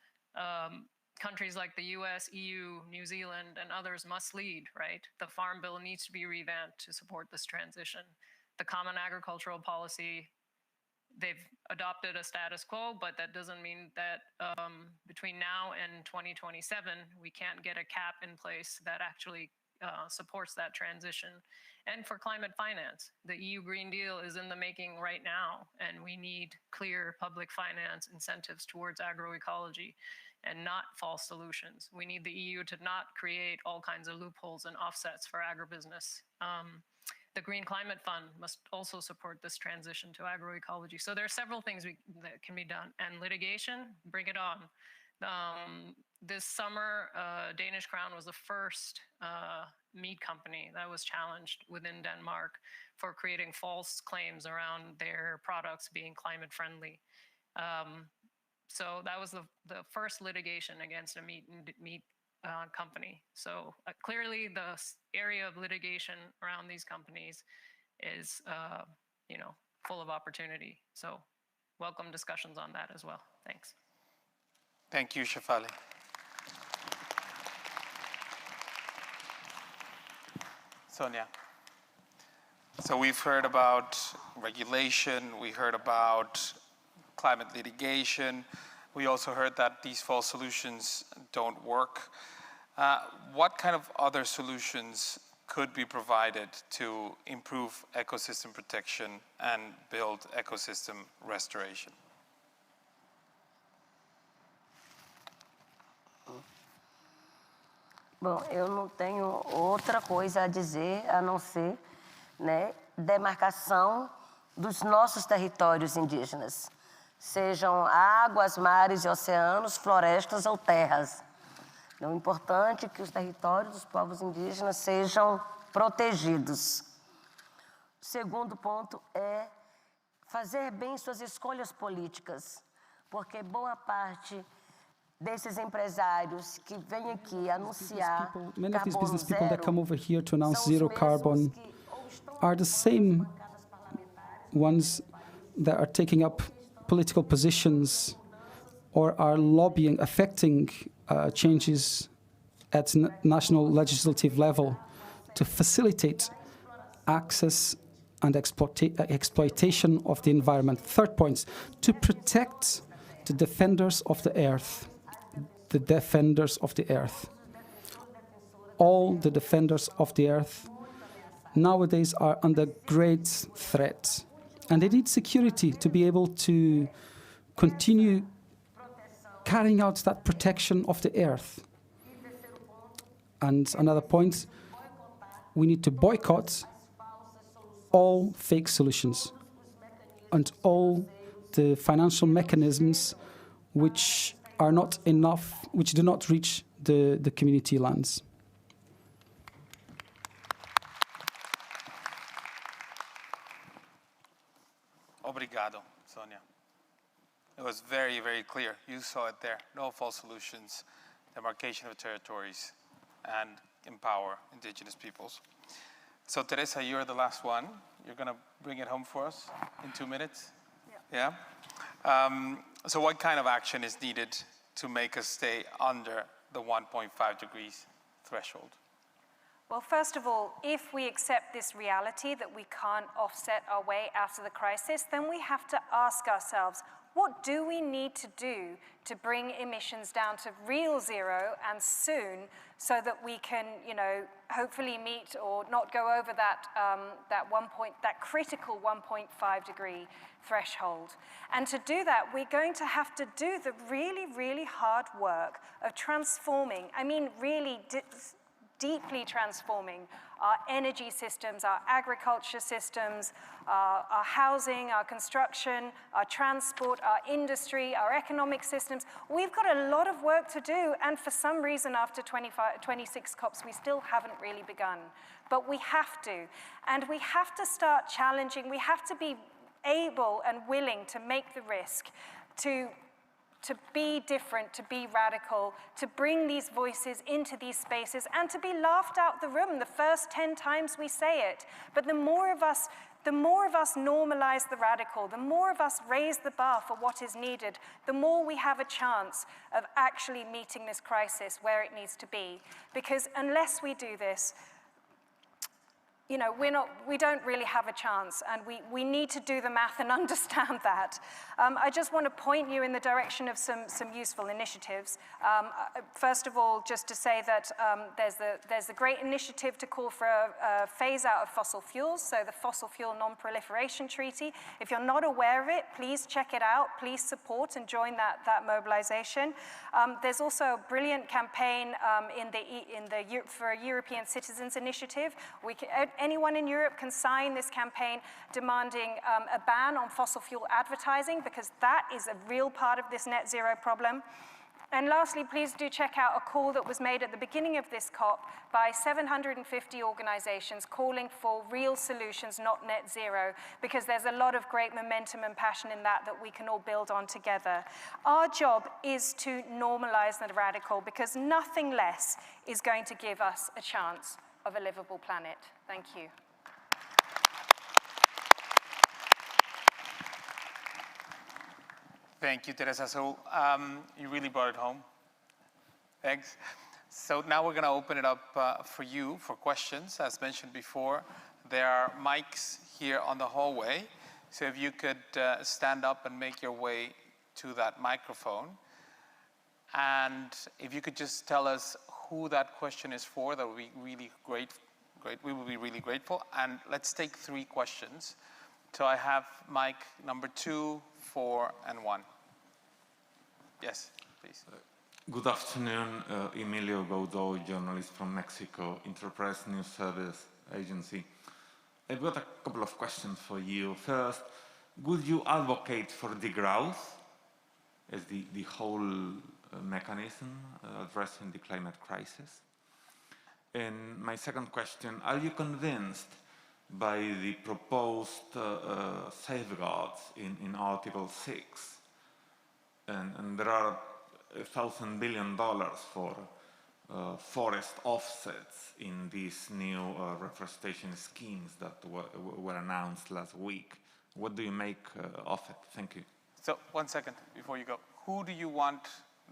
Countries like the US, EU, New Zealand, and others must lead, right? The Farm Bill needs to be revamped to support this transition. The Common Agricultural Policy, they've adopted a status quo, but that doesn't mean that between now and 2027, we can't get a cap in place that actually supports that transition. And for climate finance, the EU Green Deal is in the making right now, and we need clear public finance incentives towards agroecology and not false solutions. We need the EU to not create all kinds of loopholes and offsets for agribusiness. The Green Climate Fund must also support this transition to agroecology. So there are several things that can be done. And litigation, bring it on. This summer, Danish Crown was the first meat company that was challenged within Denmark for creating false claims around their products being climate friendly. So that was the first litigation against a meat company. So clearly the area of litigation around these companies is, you know, full of opportunity. So welcome discussions on that as well. Thanks. Thank you, Shefali. Sônia. So we've heard about regulation, we heard about climate litigation, we also heard that these false solutions don't work. What kind of other solutions could be provided to improve ecosystem protection and build ecosystem restoration? Bom, eu não tenho outra coisa a dizer a não ser, né, demarcação dos nossos territórios indígenas, sejam águas, mares e oceanos, florestas ou terras. É importante que os territórios dos povos indígenas sejam protegidos. O segundo ponto é fazer bem suas escolhas políticas, porque boa parte desses empresários que vêm aqui anunciar many of these business carbono people that come over here to announce são os zero mesmos carbon que ou estão are the same ones that are taking up political positions or are lobbying, affecting changes at national legislative level to facilitate access and exploitation of the environment. Third point, to protect the defenders of the earth. The defenders of the earth. All the defenders of the earth nowadays are under great threat. And they need security to be able to continue carrying out that protection of the earth. And another point, we need to boycott all fake solutions and all the financial mechanisms which are not enough, which do not reach the community lands. Obrigado, Sônia. It was very, very clear. You saw it there. No false solutions, demarcation of territories, and empower indigenous peoples. So Teresa, you're the last one. You're going to bring it home for us in 2 minutes? Yeah? So what kind of action is needed to make us stay under the 1.5 degrees threshold? Well, first of all, if we accept this reality that we can't offset our way out of the crisis, then we have to ask ourselves, what do we need to do to bring emissions down to real zero and soon, so that we can, you know, hopefully meet or not go over that critical 1.5 degree threshold. And to do that, we're going to have to do the really, really hard work of transforming, I mean, really deeply transforming our energy systems, our agriculture systems, our housing, our construction, our transport, our industry, our economic systems. We've got a lot of work to do, and for some reason after 26 COPs, we still haven't really begun. But we have to, and we have to start challenging, we have to be able and willing to make the risk to be different, to be radical, to bring these voices into these spaces, and to be laughed out the room the first 10 times we say it. But the more of us normalize the radical, the more of us raise the bar for what is needed, the more we have a chance of actually meeting this crisis where it needs to be. Because unless we do this, you know, we don't really have a chance, and we need to do the math and understand that. I just want to point you in the direction of some useful initiatives. First of all, just to say that there's the great initiative to call for a phase out of fossil fuels, so the Fossil Fuel Non-Proliferation Treaty. If you're not aware of it, please check it out. Please support and join that mobilization. There's also a brilliant campaign for a European Citizens Initiative. Anyone in Europe can sign this campaign demanding a ban on fossil fuel advertising, because that is a real part of this net zero problem. And lastly, please do check out a call that was made at the beginning of this COP by 750 organizations calling for real solutions, not net zero, because there's a lot of great momentum and passion in that we can all build on together. Our job is to normalize the radical, because nothing less is going to give us a chance of a livable planet. Thank you. Thank you, Teresa. So you really brought it home. Thanks. So now we're going to open it up for you for questions. As mentioned before, there are mics here on the hallway. So if you could stand up and make your way to that microphone. And if you could just tell us who that question is for, that would be really great. We would be really grateful. And let's take 3 questions. So I have mic number 2, 4, and 1. Yes, please. Good afternoon, Emilio Godoy, journalist from Mexico, Enterprise News Service Agency. I've got a couple of questions for you. First, would you advocate for degrowth as the whole mechanism addressing the climate crisis? And my second question, are you convinced by the proposed safeguards in Article 6? And there are $1,000 billion for forest offsets in these new reforestation schemes that were announced last week. What do you make of it? Thank you. So 1 second before you go. Who do you want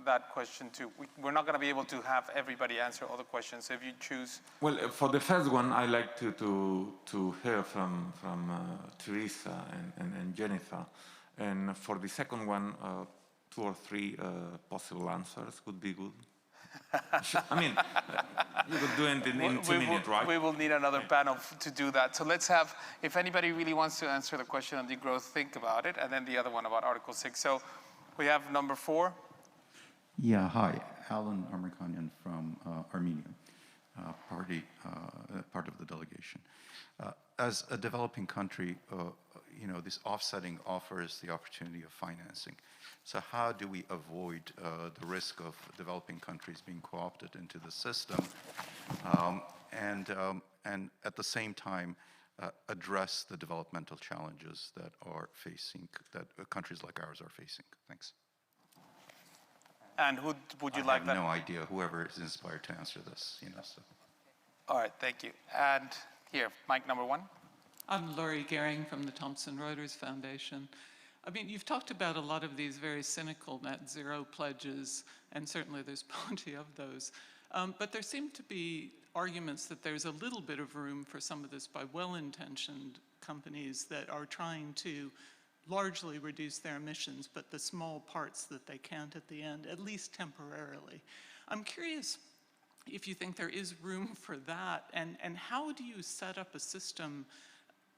that question to? We're not going to be able to have everybody answer all the questions. So if you choose. Well, for the first one, I'd like to hear from Teresa and Jennifer. And for the second one, 2 or 3 possible answers would be good. I mean, you could do it in 2 minutes, right? We will need another panel to do that. So let's have, if anybody really wants to answer the question on degrowth, think about it, and then the other one about Article 6. So we have number 4. Yeah, hi, Alan Armakanian from Armenia, part of the delegation. As a developing country, you know, this offsetting offers the opportunity of financing. So how do we avoid the risk of developing countries being co-opted into the system, and at the same time address the developmental challenges that are facing, that countries like ours are facing? Thanks. And who would you like that? I have no idea. Whoever is inspired to answer this, you know. So. All right, thank you. And here, mic number 1. I'm Laurie Gehring from the Thomson Reuters Foundation. I mean, you've talked about a lot of these very cynical net zero pledges, and certainly there's plenty of those. But there seem to be arguments that there's a little bit of room for some of this by well-intentioned companies that are trying to largely reduce their emissions, but the small parts that they can't at the end, at least temporarily. I'm curious if you think there is room for that, and how do you set up a system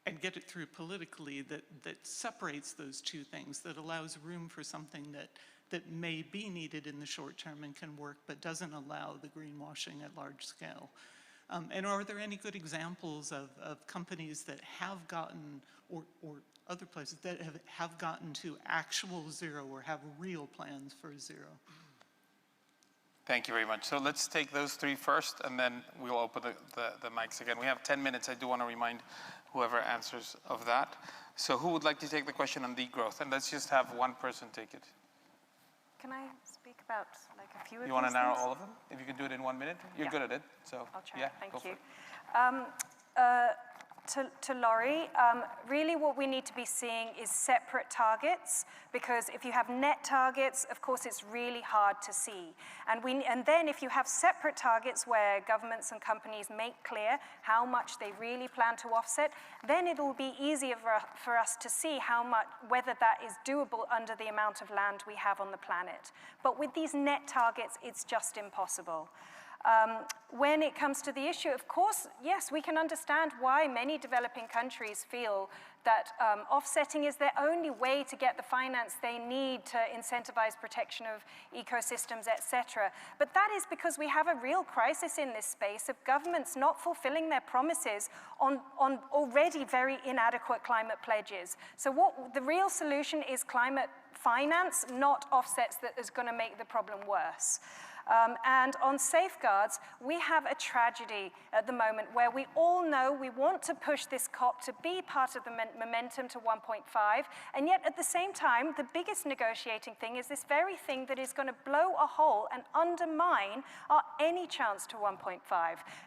and get it through politically that separates those 2 things, that allows room for something that may be needed in the short term and can work, but doesn't allow the greenwashing at large scale? And are there any good examples of companies that have gotten, or other places that have gotten to actual zero or have real plans for zero? Thank you very much. So let's take those 3 first, and then we'll open the mics again. We have 10 minutes. I do want to remind whoever answers of that. So who would like to take the question on degrowth? And let's just have one person take it. Can I speak about like a few of these You want to narrow things? all of them? If you can do it in 1 minute? You're good at it. So I'll try. Yeah, Thank go for you. it. To Laurie, really what we need to be seeing is separate targets, because if you have net targets, of course it's really hard to see. And then if you have separate targets where governments and companies make clear how much they really plan to offset, then it will be easier for us to see whether that is doable under the amount of land we have on the planet. But with these net targets, it's just impossible. When it comes to the issue, of course, yes, we can understand why many developing countries feel that offsetting is their only way to get the finance they need to incentivize protection of ecosystems, etc. But that is because we have a real crisis in this space of governments not fulfilling their promises on already very inadequate climate pledges. So the real solution is climate finance, not offsets that is going to make the problem worse. And on safeguards, we have a tragedy at the moment where we all know we want to push this COP to be part of the momentum to 1.5, and yet at the same time, the biggest negotiating thing is this very thing that is going to blow a hole and undermine any chance to 1.5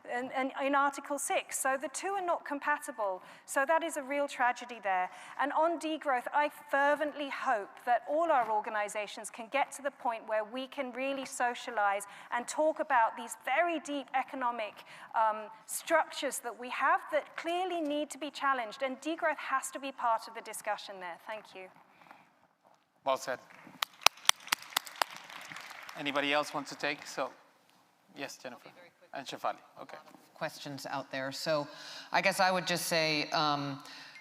and in Article 6. So the two are not compatible. So that is a real tragedy there. And on degrowth, I fervently hope that all our organizations can get to the point where we can really socialize and talk about these very deep economic structures that we have that clearly need to be challenged, and degrowth has to be part of the discussion there. Thank you. Well said. Anybody else want to take? So, yes, Jennifer. And Shefali, okay. Questions out there. So I guess I would just say,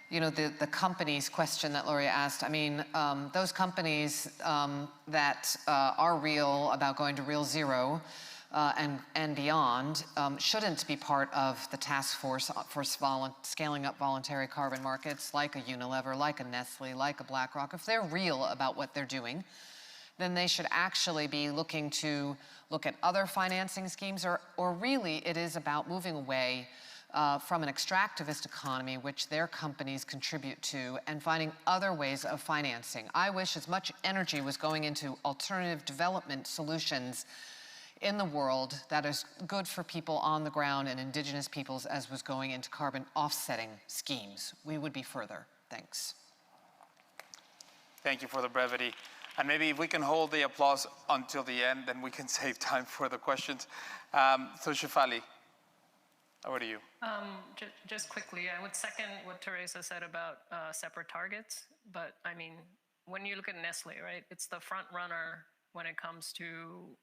you know, the companies question that Gloria asked, I mean, those companies that are real about going to real zero and beyond shouldn't be part of the task force for scaling up voluntary carbon markets, like a Unilever, like a Nestle, like a BlackRock. If they're real about what they're doing, then they should actually be looking to look at other financing schemes, or really it is about moving away from an extractivist economy, which their companies contribute to, and finding other ways of financing. I wish as much energy was going into alternative development solutions in the world that is good for people on the ground and indigenous peoples as was going into carbon offsetting schemes. We would be further. Thanks. Thank you for the brevity. And maybe if we can hold the applause until the end, then we can save time for the questions. So Shefali, over to you. Just quickly, I would second what Teresa said about separate targets. But I mean, when you look at Nestle, right, it's the front runner when it comes to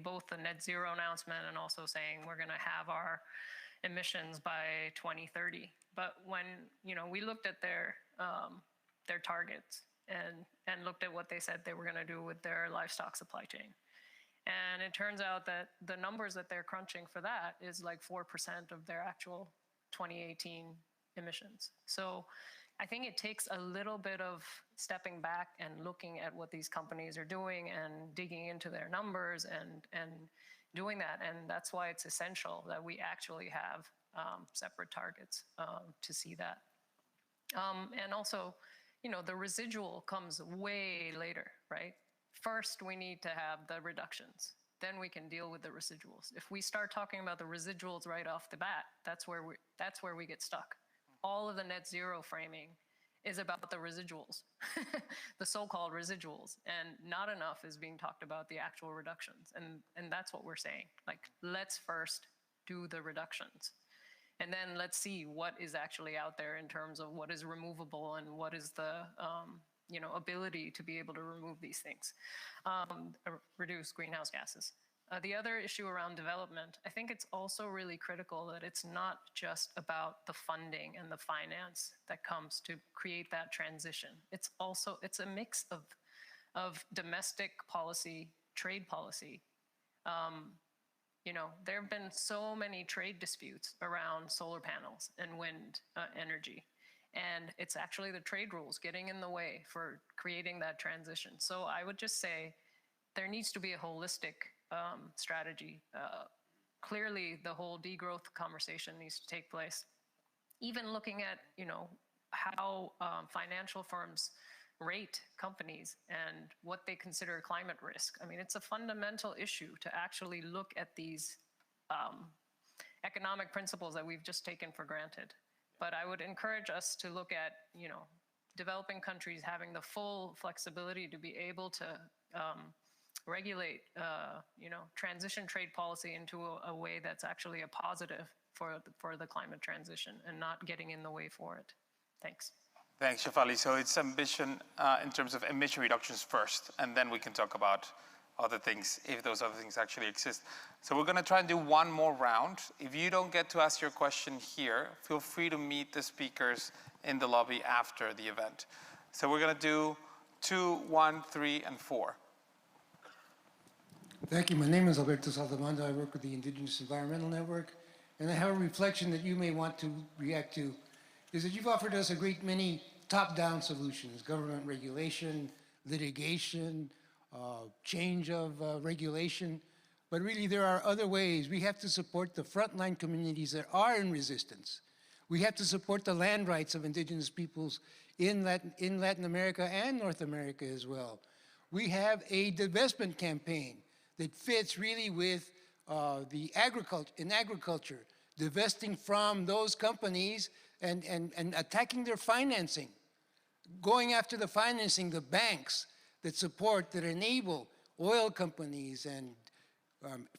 both the net zero announcement and also saying we're going to have our emissions by 2030. But when we looked at their targets and looked at what they said they were going to do with their livestock supply chain. And it turns out that the numbers that they're crunching for that is like 4% of their actual 2018 emissions. So I think it takes a little bit of stepping back and looking at what these companies are doing and digging into their numbers and doing that. And that's why it's essential that we actually have separate targets to see that. And also, the residual comes way later, right? First, we need to have the reductions. Then we can deal with the residuals. If we start talking about the residuals right off the bat, that's where we get stuck. All of the net zero framing is about the residuals, the so-called residuals, and not enough is being talked about the actual reductions. And that's what we're saying. Like, let's first do the reductions. And then let's see what is actually out there in terms of what is removable and what is the ability to be able to remove these things, reduce greenhouse gases. The other issue around development, I think it's also really critical that it's not just about the funding and the finance that comes to create that transition. It's a mix of domestic policy, trade policy. There have been so many trade disputes around solar panels and wind energy. And it's actually the trade rules getting in the way for creating that transition. So I would just say there needs to be a holistic strategy. Clearly, the whole degrowth conversation needs to take place. Even looking at, how financial firms rate companies and what they consider climate risk. I mean, it's a fundamental issue to actually look at these economic principles that we've just taken for granted. But I would encourage us to look at, developing countries having the full flexibility to be able to regulate, transition trade policy into a way that's actually a positive for the climate transition and not getting in the way for it. Thanks. Thanks, Shefali. So it's ambition in terms of emission reductions first, and then we can talk about other things, if those other things actually exist. So we're gonna try and do one more round. If you don't get to ask your question here, feel free to meet the speakers in the lobby after the event. So we're gonna do 2, 1, 3, and 4. Thank you. My name is Alberto Saldamanda. I work with the Indigenous Environmental Network. And I have a reflection that you may want to react to, is that you've offered us a great many top-down solutions: government regulation, litigation, change of regulation. But really, there are other ways. We have to support the frontline communities that are in resistance. We have to support the land rights of indigenous peoples in Latin America and North America as well. We have a divestment campaign that fits really with the agriculture, divesting from those companies and attacking their financing, going after the financing, the banks that support, that enable oil companies and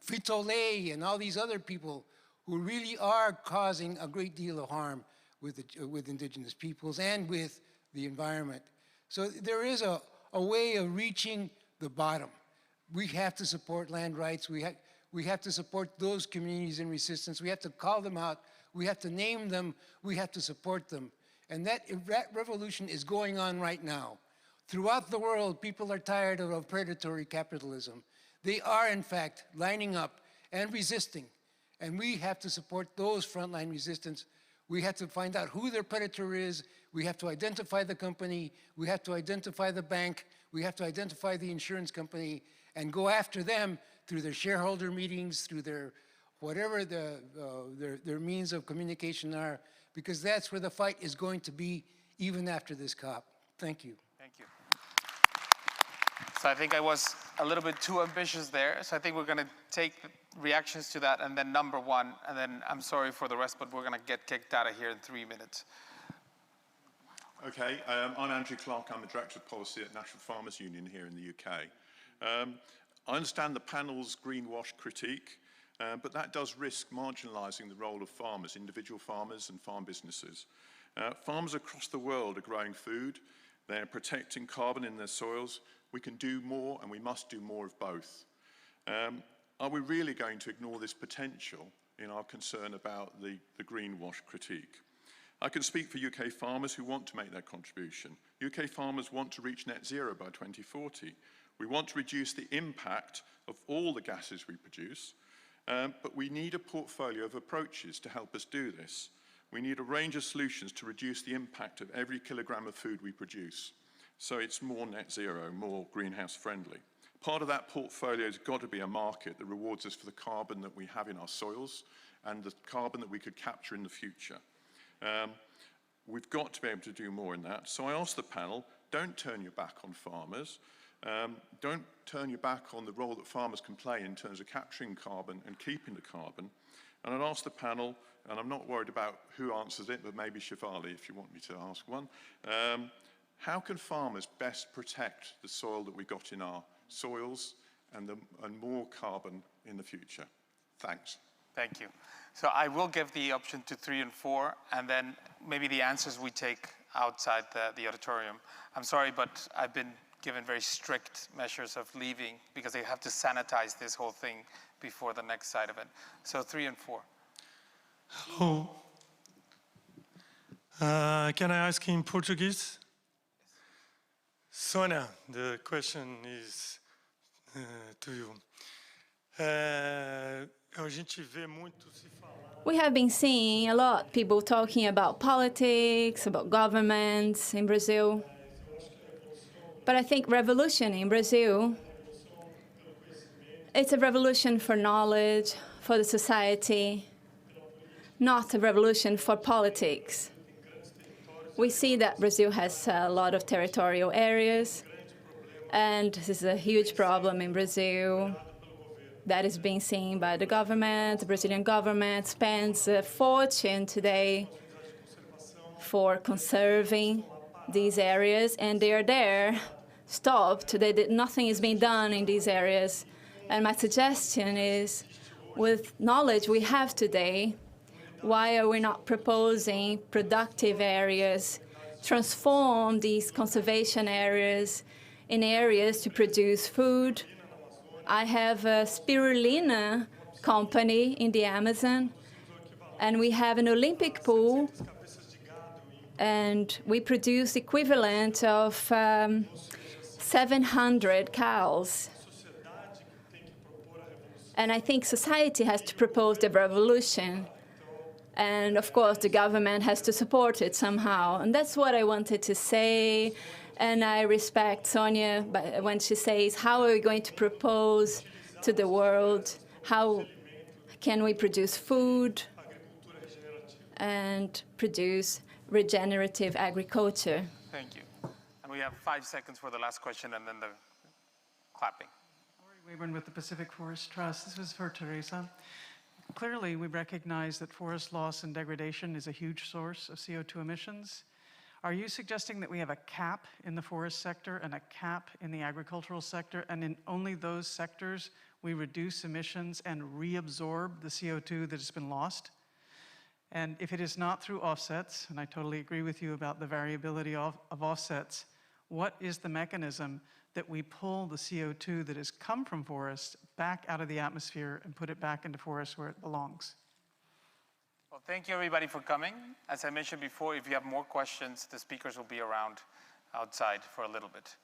Frito-Lay and all these other people who really are causing a great deal of harm with indigenous peoples and with the environment. So there is a way of reaching the bottom. We have to support land rights. We have to support those communities in resistance. We have to call them out. We have to name them. We have to support them. And that revolution is going on right now. Throughout the world, people are tired of predatory capitalism. They are, in fact, lining up and resisting. And we have to support those frontline resistance. We have to find out who their predator is. We have to identify the company. We have to identify the bank. We have to identify the insurance company and go after them through their shareholder meetings, through their whatever their means of communication are, because that's where the fight is going to be even after this COP. Thank you. Thank you. So I think I was a little bit too ambitious there. So I think we're going to take reactions to that and then number one, and then I'm sorry for the rest, but we're going to get kicked out of here in 3 minutes. Okay, I'm Andrew Clark. I'm the Director of Policy at National Farmers Union here in the UK. I understand the panel's greenwash critique, but that does risk marginalising the role of farmers, individual farmers and farm businesses. Farmers across the world are growing food. They're protecting carbon in their soils. We can do more, and we must do more of both. Are we really going to ignore this potential in our concern about the greenwash critique? I can speak for UK farmers who want to make their contribution. UK farmers want to reach net zero by 2040. We want to reduce the impact of all the gases we produce, but we need a portfolio of approaches to help us do this. We need a range of solutions to reduce the impact of every kilogram of food we produce, so it's more net zero, more greenhouse friendly. Part of that portfolio has got to be a market that rewards us for the carbon that we have in our soils and the carbon that we could capture in the future. We've got to be able to do more in that. So I ask the panel, don't turn your back on farmers. Don't turn your back on the role that farmers can play in terms of capturing carbon and keeping the carbon. And I'd ask the panel, and I'm not worried about who answers it, but maybe Shefali, if you want me to ask one. How can farmers best protect the soil that we got in our soils and more carbon in the future? Thanks. Thank you. So I will give the option to 3 and 4, and then maybe the answers we take outside the auditorium. I'm sorry, but I've been given very strict measures of leaving because they have to sanitize this whole thing before the next side event. So 3 and 4. Hello. Can I ask in Portuguese? Sônia, the question is to you. We have been seeing a lot people talking about politics, about governments in Brazil. But I think revolution in Brazil, it's a revolution for knowledge, for the society, not a revolution for politics. We see that Brazil has a lot of territorial areas, and this is a huge problem in Brazil that is being seen by the government. The Brazilian government spends a fortune today for conserving these areas, and they are there, stopped. Nothing is being done in these areas. And my suggestion is, with knowledge we have today, why are we not proposing productive areas, transform these conservation areas in areas to produce food I have a spirulina company in the Amazon, and we have an Olympic pool, and we produce equivalent of 700 cows. And I think society has to propose the revolution. And of course, the government has to support it somehow. And that's what I wanted to say. And I respect Sônia when she says, how are we going to propose to the world? How can we produce food and produce regenerative agriculture? Thank you. And we have 5 seconds for the last question and then the clapping. Wayburn with the Pacific Forest Trust. This was for Teresa. Clearly, we recognize that forest loss and degradation is a huge source of CO2 emissions. Are you suggesting that we have a cap in the forest sector and a cap in the agricultural sector, and in only those sectors we reduce emissions and reabsorb the CO2 that has been lost? And if it is not through offsets, and I totally agree with you about the variability of offsets, what is the mechanism that we pull the CO2 that has come from forests back out of the atmosphere and put it back into forests where it belongs? Well, thank you everybody for coming. As I mentioned before, if you have more questions, the speakers will be around outside for a little bit.